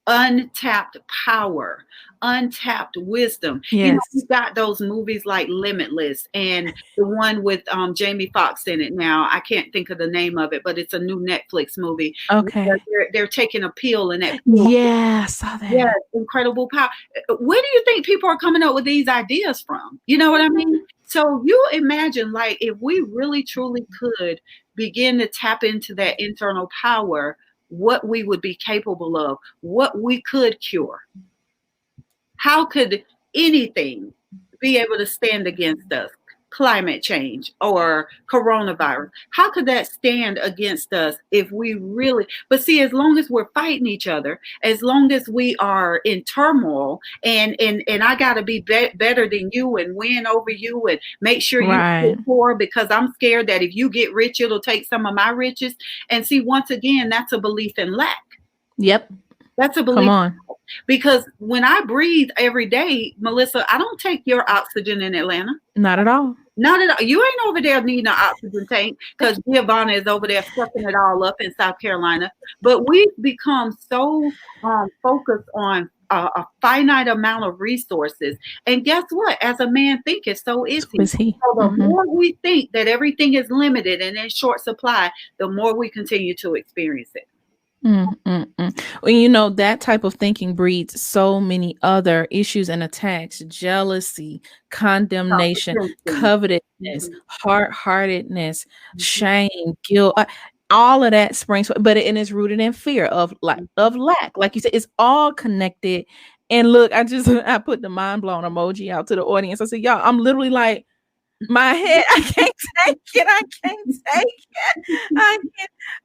untapped power, untapped wisdom. Yes. We've got those movies like Limitless and the one with Jamie Foxx in it now. I can't think of the name of it, but it's a new Netflix movie where Okay. they're taking a pill, and that pill, Yeah, I saw yes, that. incredible power. Where do you think people are coming up with these ideas from? You know what I mean? So you imagine, like, if we really truly could begin to tap into that internal power, what we would be capable of, what we could cure. How could anything be able to stand against us? Climate change or coronavirus. How could that stand against us if we really, but see, as long as we're fighting each other, as long as we are in turmoil and I gotta be, better than you and win over you and make sure you Right. get poor because I'm scared that if you get rich, it'll take some of my riches. And see, once again, that's a belief in lack. Yep. That's a Come belief. on. Because when I breathe every day, Melissa, I don't take your oxygen in Atlanta. Not at all. Not at all. You ain't over there needing an oxygen tank because Giovanna is over there sucking it all up in South Carolina. But we've become so focused on a finite amount of resources. And guess what? As a man thinketh, so is So he. is he. So the Hmm. more we think that everything is limited and in short supply, the more we continue to experience it. Well, that type of thinking breeds so many other issues and attacks: jealousy, condemnation, Comprehension. covetousness, Mhm, hard-heartedness, mhm, shame, guilt. All of that springs, but it is rooted in fear of mhm. lack. Like you said, it's all connected. And look, I just I put the mind blown emoji out to the audience. I said, y'all, I'm literally like my head. I can't take it. I can't take it. I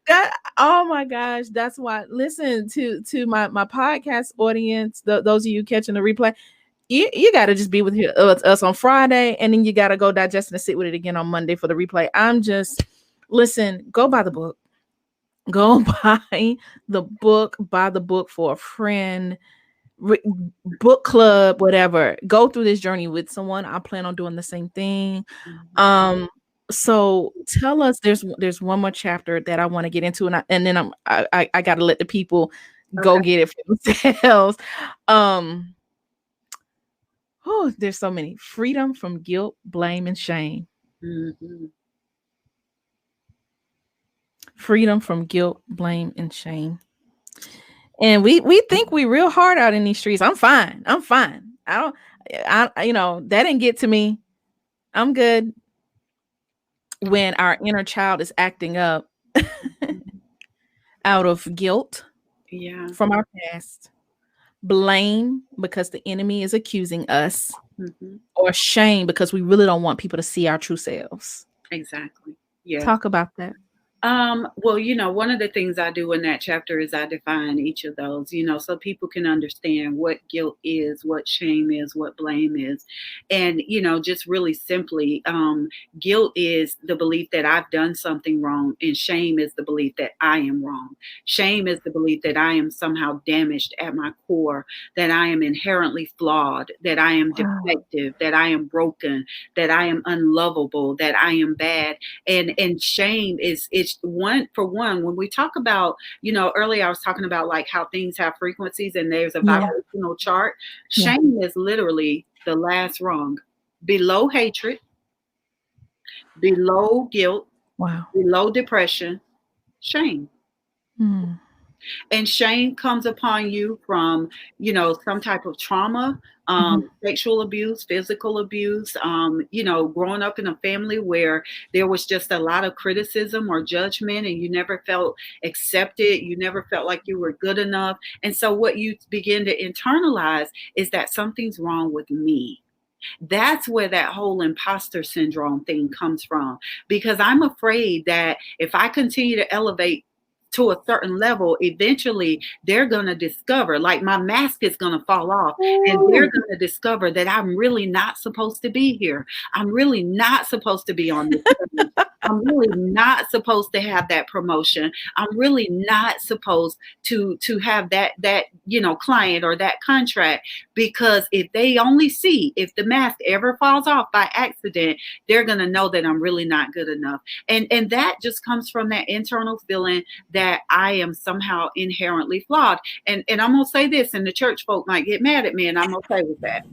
can't. Oh my gosh, that's why. Listen to my podcast audience. Those of you catching the replay, you got to just be with us on Friday, and then you got to go digest and sit with it again on Monday for the replay. I'm just listen. Go buy the book. Go buy the book for a friend, re- book club, whatever. Go through this journey with someone. I plan on doing the same thing. Mhm. um, so tell us, there's one more chapter that I want to get into, and then I got to let the people go Okay. get it for themselves. Um, oh, there's so many. Freedom from guilt, blame, and shame. Mhm. Freedom from guilt, blame, and shame. And we think we real hard out in these streets. I'm fine. I'm fine. I don't. That didn't get to me. I'm good. When our inner child is acting up Mhm. out of guilt Yeah. from our past, blame because the enemy is accusing us, Mhm. or shame because we really don't want people to see our true selves. Exactly. Yeah. Talk about that. Well, one of the things I do in that chapter is I define each of those, so people can understand what guilt is, what shame is, what blame is. And, just really simply, guilt is the belief that I've done something wrong, and shame is the belief that I am wrong. Shame is the belief that I am somehow damaged at my core, that I am inherently flawed, that I am Wow. defective, that I am broken, that I am unlovable, that I am bad. And shame is, it's one for one. When we talk about, earlier I was talking about like how things have frequencies and there's a Yeah. vibrational chart. Yeah. Shame is literally the last rung, below hatred, below guilt, Wow. below depression. Shame. Mm. And shame comes upon you from, some type of trauma, Mhm. sexual abuse, physical abuse, growing up in a family where there was just a lot of criticism or judgment and you never felt accepted. You never felt like you were good enough. And so what you begin to internalize is that something's wrong with me. That's where that whole imposter syndrome thing comes from, because I'm afraid that if I continue to elevate to a certain level, eventually they're going to discover, like my mask is going to fall off, and they're Ooh. going to discover that I'm really not supposed to be here. I'm really not supposed to be on this stage. I'm really not supposed to have that promotion. I'm really not supposed to have that client or that contract, because if they only see, if the mask ever falls off by accident, they're going to know that I'm really not good enough. And that just comes from that internal feeling that I am somehow inherently flawed. And I'm gonna say this, and the church folk might get mad at me, and I'm okay with that.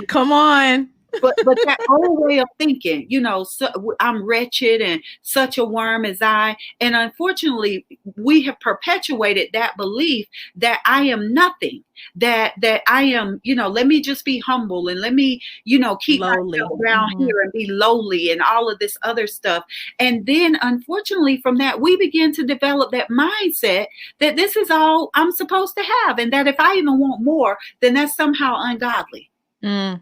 Come on. But that old way of thinking, so, I'm wretched and such a worm as I, and unfortunately, we have perpetuated that belief that I am nothing, that I am, let me just be humble, and let me, keep Lowly. myself down here and be lowly and all of this other stuff. And then, unfortunately, from that, we begin to develop that mindset that this is all I'm supposed to have, and that if I even want more, then that's somehow ungodly. Mm.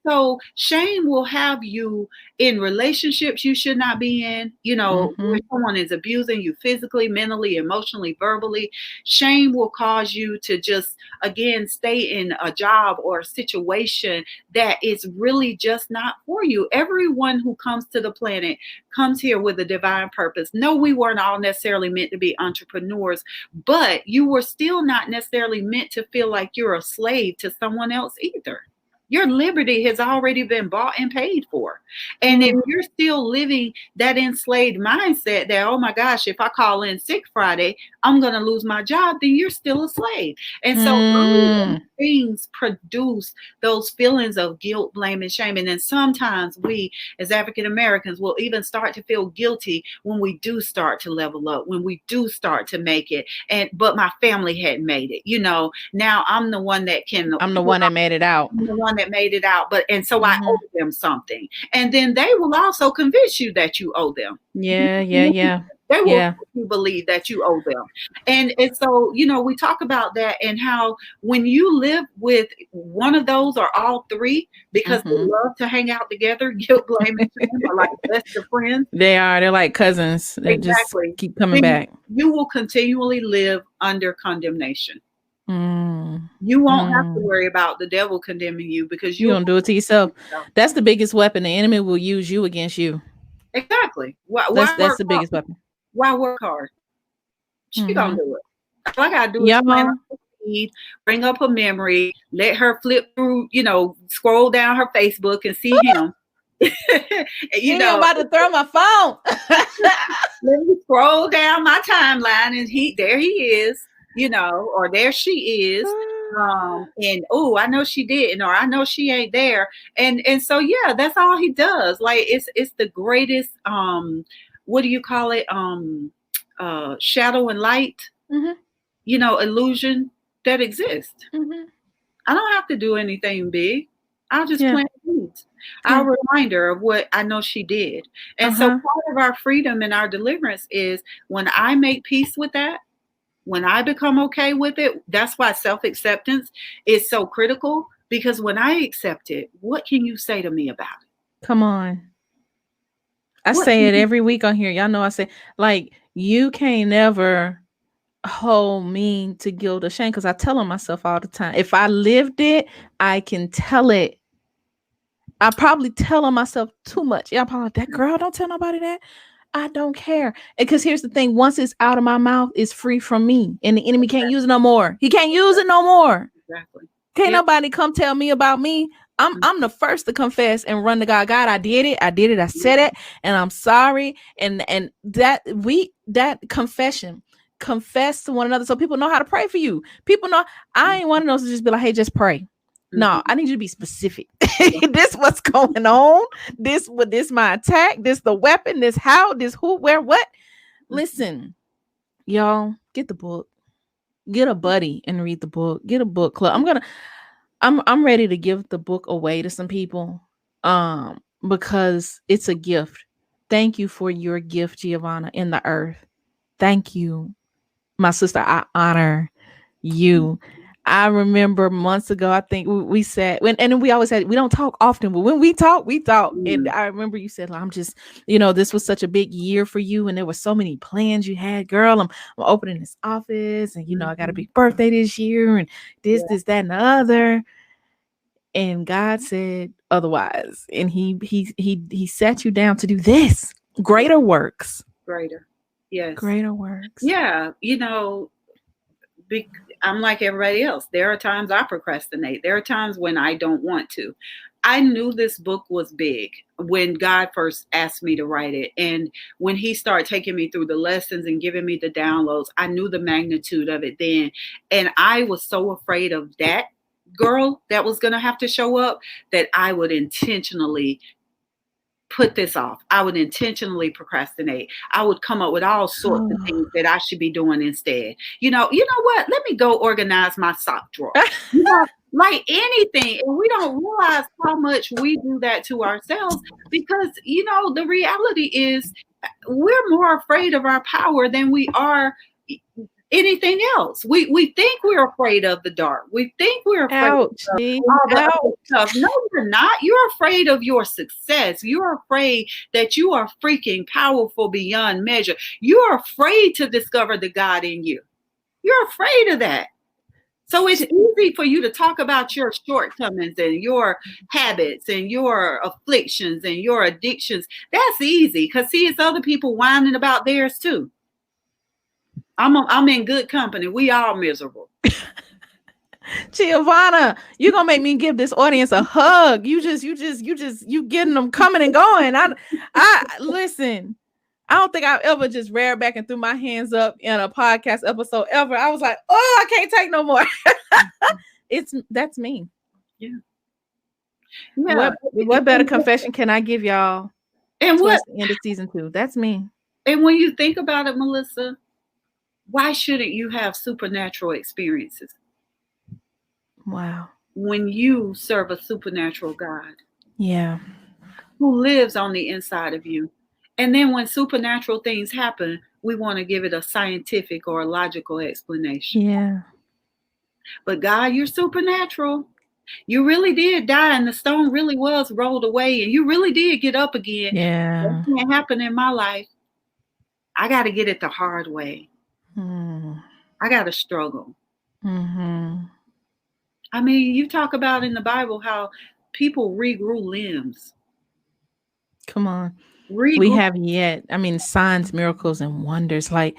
So shame will have you in relationships you should not be in, where someone is abusing you physically, mentally, emotionally, verbally. Shame will cause you to just, again, stay in a job or a situation that is really just not for you. Everyone who comes to the planet comes here with a divine purpose. No, we weren't all necessarily meant to be entrepreneurs, but you were still not necessarily meant to feel like you're a slave to someone else either. Your liberty has already been bought and paid for. And if you're still living that enslaved mindset that, oh my gosh, if I call in sick Friday, I'm going to lose my job, then you're still a slave. And so all of these things produce those feelings of guilt, blame, and shame. And then sometimes we, as African Americans, will even start to feel guilty when we do start to level up, when we do start to make it. But my family hadn't made it. Now I'm the one that can. I'm the one that made it out. I'm the one that made it out, and so I owe them something, and then they will also convince you that you owe them. Yeah. They will make you believe that you owe them, and so we talk about that, and how when you live with one of those or all three, because they love to hang out together, guilt, blame, and shame are like best of friends. They're like cousins. They Exactly. just keep coming back. You will continually live under condemnation. You won't have to worry about the devil condemning you, because you don't do it to yourself. That's the biggest weapon. The enemy will use you against you. Exactly. That's the biggest weapon. Why work hard? She gonna do it. All I gotta do is plant up a seed, bring up a memory, let her flip through, scroll down her Facebook and see him. I'm about to throw my phone. Let me scroll down my timeline, and there he is. Or there she is. And I know she didn't, or I know she ain't there. And so, yeah, that's all he does. Like, it's the greatest, what do you call it? Shadow and light, illusion that exists. I don't have to do anything big. I'll just plant seeds. Our reminder of what I know she did. And so part of our freedom and our deliverance is when I make peace with that, when I become okay with it. That's why self-acceptance is so critical, because when I accept it, what can you say to me about it? Come on. I say it every week on here. Y'all know I say, like, you can't never hold me to guilt or shame, because I tell on myself all the time. If I lived it, I can tell it. I probably tell on myself too much. Y'all probably like, that girl, don't tell nobody that. I don't care. Because here's the thing. Once it's out of my mouth, it's free from me. And the enemy can't use it no more. He can't use it no more. Exactly. Can't nobody come tell me about me. I'm the first to confess and run to God. God, I did it. I said it. And I'm sorry. And that confession, confess to one another so people know how to pray for you. People know. I ain't one of those to just be like, hey, just pray. No, I need you to be specific. This what's going on. This my attack. This the weapon. This how. This who. Where. What. Listen, y'all. Get the book. Get a buddy and read the book. Get a book club. I'm ready to give the book away to some people. Because it's a gift. Thank you for your gift, Giovanna, in the earth. Thank you, my sister. I honor you. I remember months ago, I think we said, and then we always said, we don't talk often, but when we talk, we talk. And Mm, I remember you said, I'm just, this was such a big year for you. And there were so many plans you had, girl. I'm opening this office and, I got a mhm. big birthday this year and Yeah, that, and the other. And God said otherwise. And he sat you down to do this yeah, greater works, greater. Yes. greater works. Yeah, be, I'm like everybody else. There are times I procrastinate. There are times when I don't want to. I knew this book was big when God first asked me to write it. And when He started taking me through the lessons and giving me the downloads, I knew the magnitude of it then. And I was so afraid of that girl that was going to have to show up that I would intentionally put this off. I would intentionally procrastinate. I would come up with all sorts of Oh. things that I should be doing instead. You know what? Let me go organize my sock drawer. Like anything. And we don't realize how much we do that to ourselves because, the reality is we're more afraid of our power than we are anything else. We think we're afraid of the dark. We think we're afraid Ouch, of D. all the Ouch. other stuff. No, you're not. You're afraid of your success. You're afraid that you are freaking powerful beyond measure. You're afraid to discover the God in you. You're afraid of that. So it's easy for you to talk about your shortcomings and your habits and your afflictions and your addictions. That's easy because see, it's other people whining about theirs too. I'm in good company. We all miserable. Giovanna, you're gonna make me give this audience a hug. You getting them coming and going. I listen. I don't think I've ever just reared back and threw my hands up in a podcast episode ever. I was like, oh, I can't take no more. That's me. Yeah. Yeah. What better confession can I give y'all And what towards the end of season 2? That's me. and when you think about it, Melissa, why shouldn't you have supernatural experiences Wow. when you serve a supernatural God Yeah. who lives on the inside of you? And then when supernatural things happen, we want to give it a scientific or a logical explanation. Yeah. But God, you're supernatural. You really did die, and the stone really was rolled away, and you really did get up again. That Yeah. can't happen in my life. I got to get it the hard way. Mm. I got to struggle. Mm-hmm. I mean, you talk about in the Bible how people regrew limbs. Come on. We Regrew. have yet. I mean, signs, miracles, and wonders. Like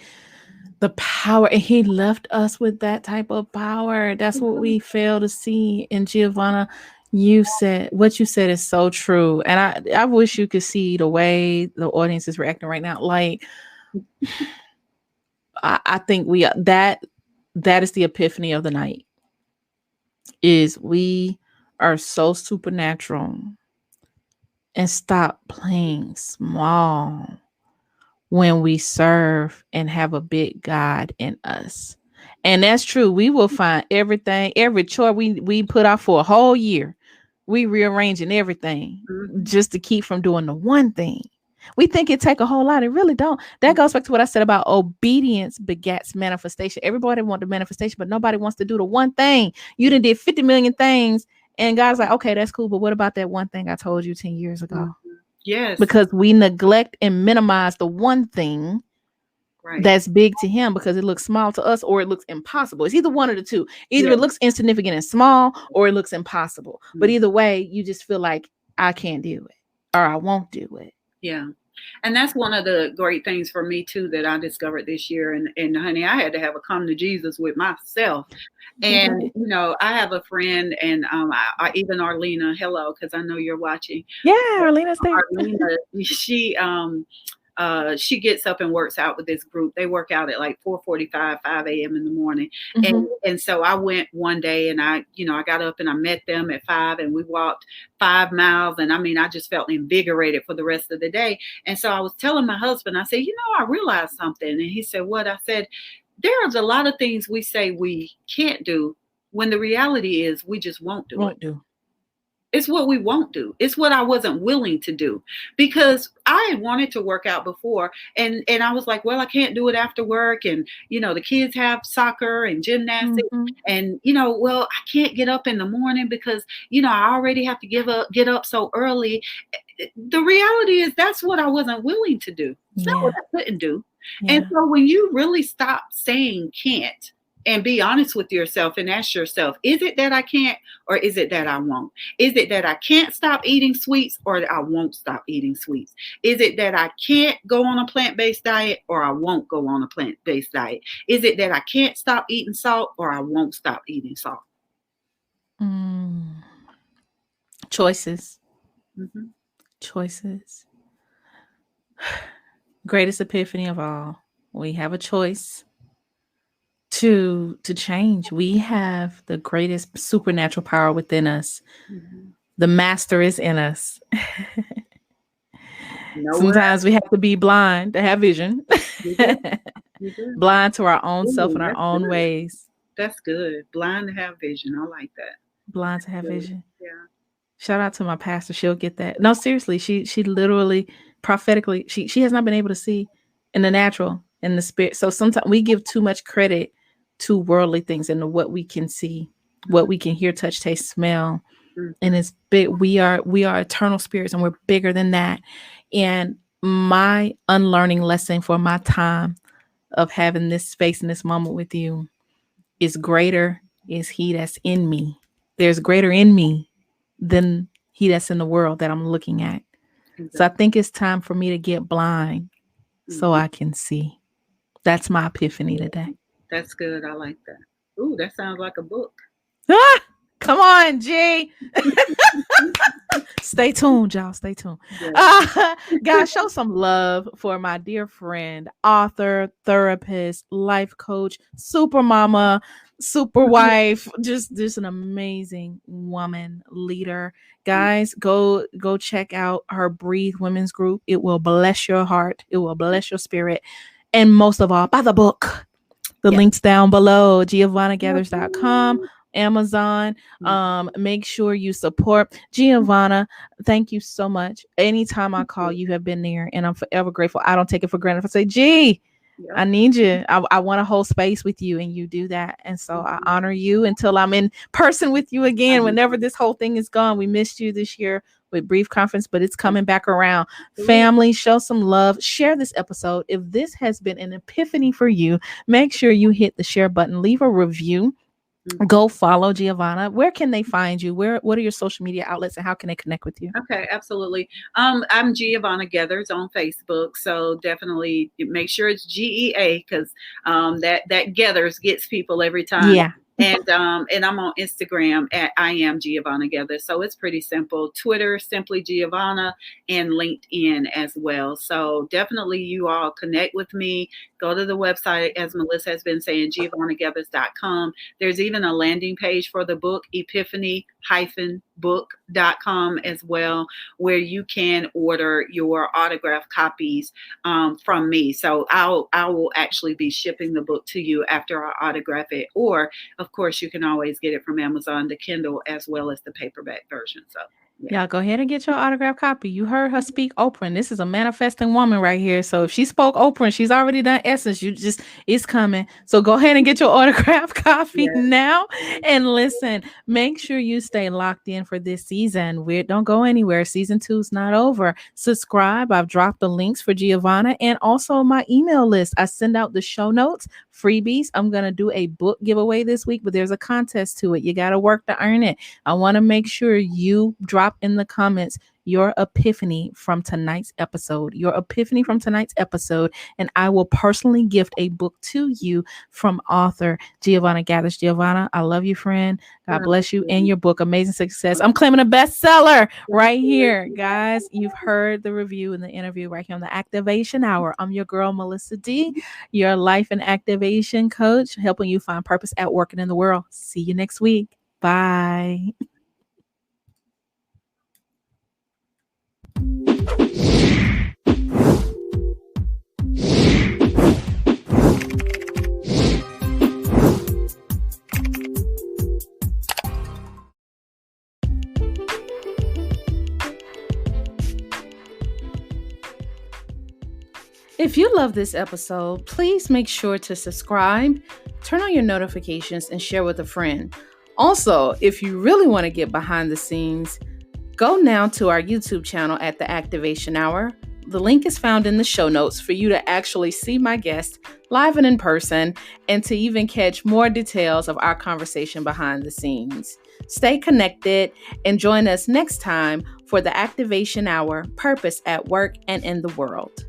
the power, and he left us with that type of power. That's what we fail to see. And Giovanna, what you said is so true. And I wish you could see the way the audience is reacting right now. Like I think that is the epiphany of the night. Is we are so supernatural and stop playing small when we serve and have a big God in us. And that's true. We will find everything, every chore we put out for a whole year. We rearranging everything Mhm. just to keep from doing the one thing. We think it take a whole lot. It really don't. That goes back to what I said about obedience begets manifestation. Everybody want the manifestation, but nobody wants to do the one thing. You done did 50 million things, and God's like, okay, that's cool, but what about that one thing I told you 10 years ago? Yes. Because we neglect and minimize the one thing Right. that's big to him because it looks small to us or it looks impossible. It's either one of the two. Either Yeah. it looks insignificant and small or it looks impossible. But Mhm. either way, you just feel like I can't do it or I won't do it. Yeah. And that's one of the great things for me too that I discovered this year. And honey, I had to have a come to Jesus with myself. And I have a friend, and even Arlena, hello, because I know you're watching. Yeah, Arlena's there. Arlena, she gets up and works out with this group. They work out at like 4:45, 5 a.m. in the morning. Mhm. And so I went one day and I got up and I met them at 5 and we walked 5 miles. And I mean, I just felt invigorated for the rest of the day. And so I was telling my husband, I said, I realized something. And he said, what? I said, there's a lot of things we say we can't do when the reality is we just won't do it. It's what we won't do. It's what I wasn't willing to do, because I had wanted to work out before, and I was like, well, I can't do it after work, and the kids have soccer and gymnastics, Mm-hmm. and well, I can't get up in the morning because I already have to get up so early. The reality is that's what I wasn't willing to do. It's not Yeah. what I couldn't do. And Yeah. so when you really stop saying can't and be honest with yourself and ask yourself, is it that I can't, or is it that I won't? Is it that I can't stop eating sweets, or that I won't stop eating sweets? Is it that I can't go on a plant-based diet, or I won't go on a plant-based diet? Is it that I can't stop eating salt, or I won't stop eating salt? Choices. Mm-hmm. Choices. Greatest epiphany of all. We have a choice to change. We have the greatest supernatural power within us. Mm-hmm. The master is in us. Nowhere Sometimes we have to be blind to have vision. You do. You do. Blind to our own self Ooh, and our that's own good. ways. That's good. Blind to have vision. I like that. Blind to have vision. Yeah. Shout out to my pastor. She'll get that. No, seriously, she literally prophetically, she has not been able to see in the natural, in the spirit. So sometimes we give too much credit to worldly things and to what we can see, what we can hear, touch, taste, smell. Mm-hmm. And it's big. We are eternal spirits, and we're bigger than that. And my unlearning lesson for my time of having this space in this moment with you is greater is he that's in me. There's greater in me than he that's in the world that I'm looking at. Exactly. So I think it's time for me to get blind so I can see. That's my epiphany today. That's good. I like that. Ooh, that sounds like a book. Ah, come on, G. Stay tuned, y'all. Stay tuned. Yeah. Guys, show some love for my dear friend, author, therapist, life coach, super mama, super wife, just an amazing woman, leader. Guys, go check out her Breathe Women's Group. It will bless your heart. It will bless your spirit. And most of all, buy the book. The links down below, GiovannaGeathers.com. Amazon. Make sure you support Giovanna. Thank you so much. Anytime I call, you have been there, and I'm forever grateful. I don't take it for granted. If I say, G, I need you. I want to hold space with you, and you do that. And so I honor you until I'm in person with you again. Whenever this whole thing is gone, we missed you this year with Brief Conference, but it's coming back around. Family, show some love. Share this episode. If this has been an epiphany for you, make sure you hit the share button. Leave a review. Go follow Giovanna. Where can they find you? What are your social media outlets, and how can they connect with you? Okay, absolutely. I'm Giovanna Geathers on Facebook, so definitely make sure it's GEA, because that Geathers gets people every time. Yeah. And I'm on Instagram at I am Giovanna Geathers. So it's pretty simple. Twitter, simply Giovanna, and LinkedIn as well. So definitely you all connect with me. Go to the website, as Melissa has been saying, GiovannaGeathers.com. There's even a landing page for the book, Epiphany-book.com as well, where you can order your autographed copies from me. So I will actually be shipping the book to you after I autograph it, or of course, you can always get it from Amazon, the Kindle, as well as the paperback version. So, y'all go ahead and get your autographed copy. You heard her speak Oprah, and this is a manifesting woman right here. So if she spoke Oprah and she's already done Essence, it's coming. So go ahead and get your autographed copy now. And listen, make sure you stay locked in for this season. Don't go anywhere. Season 2 is not over. Subscribe. I've dropped the links for Giovanna and also my email list. I send out the show notes, freebies. I'm going to do a book giveaway this week, but there's a contest to it. You got to work to earn it. I want to make sure you drop in the comments your epiphany from tonight's episode, and I will personally gift a book to you from author Giovanna Geathers. Giovanna, I love you, friend. God bless you and your book. Amazing success. I'm claiming a bestseller right here. Guys, you've heard the review and the interview right here on the Activation Hour. I'm your girl, Melissa D, your life and activation coach, helping you find purpose at work and in the world. See you next week. Bye. If you love this episode, please make sure to subscribe, turn on your notifications, and share with a friend. Also, if you really want to get behind the scenes, go now to our YouTube channel at The Activation Hour. The link is found in the show notes for you to actually see my guest live and in person, and to even catch more details of our conversation behind the scenes. Stay connected and join us next time for The Activation Hour, Purpose at Work and in the World.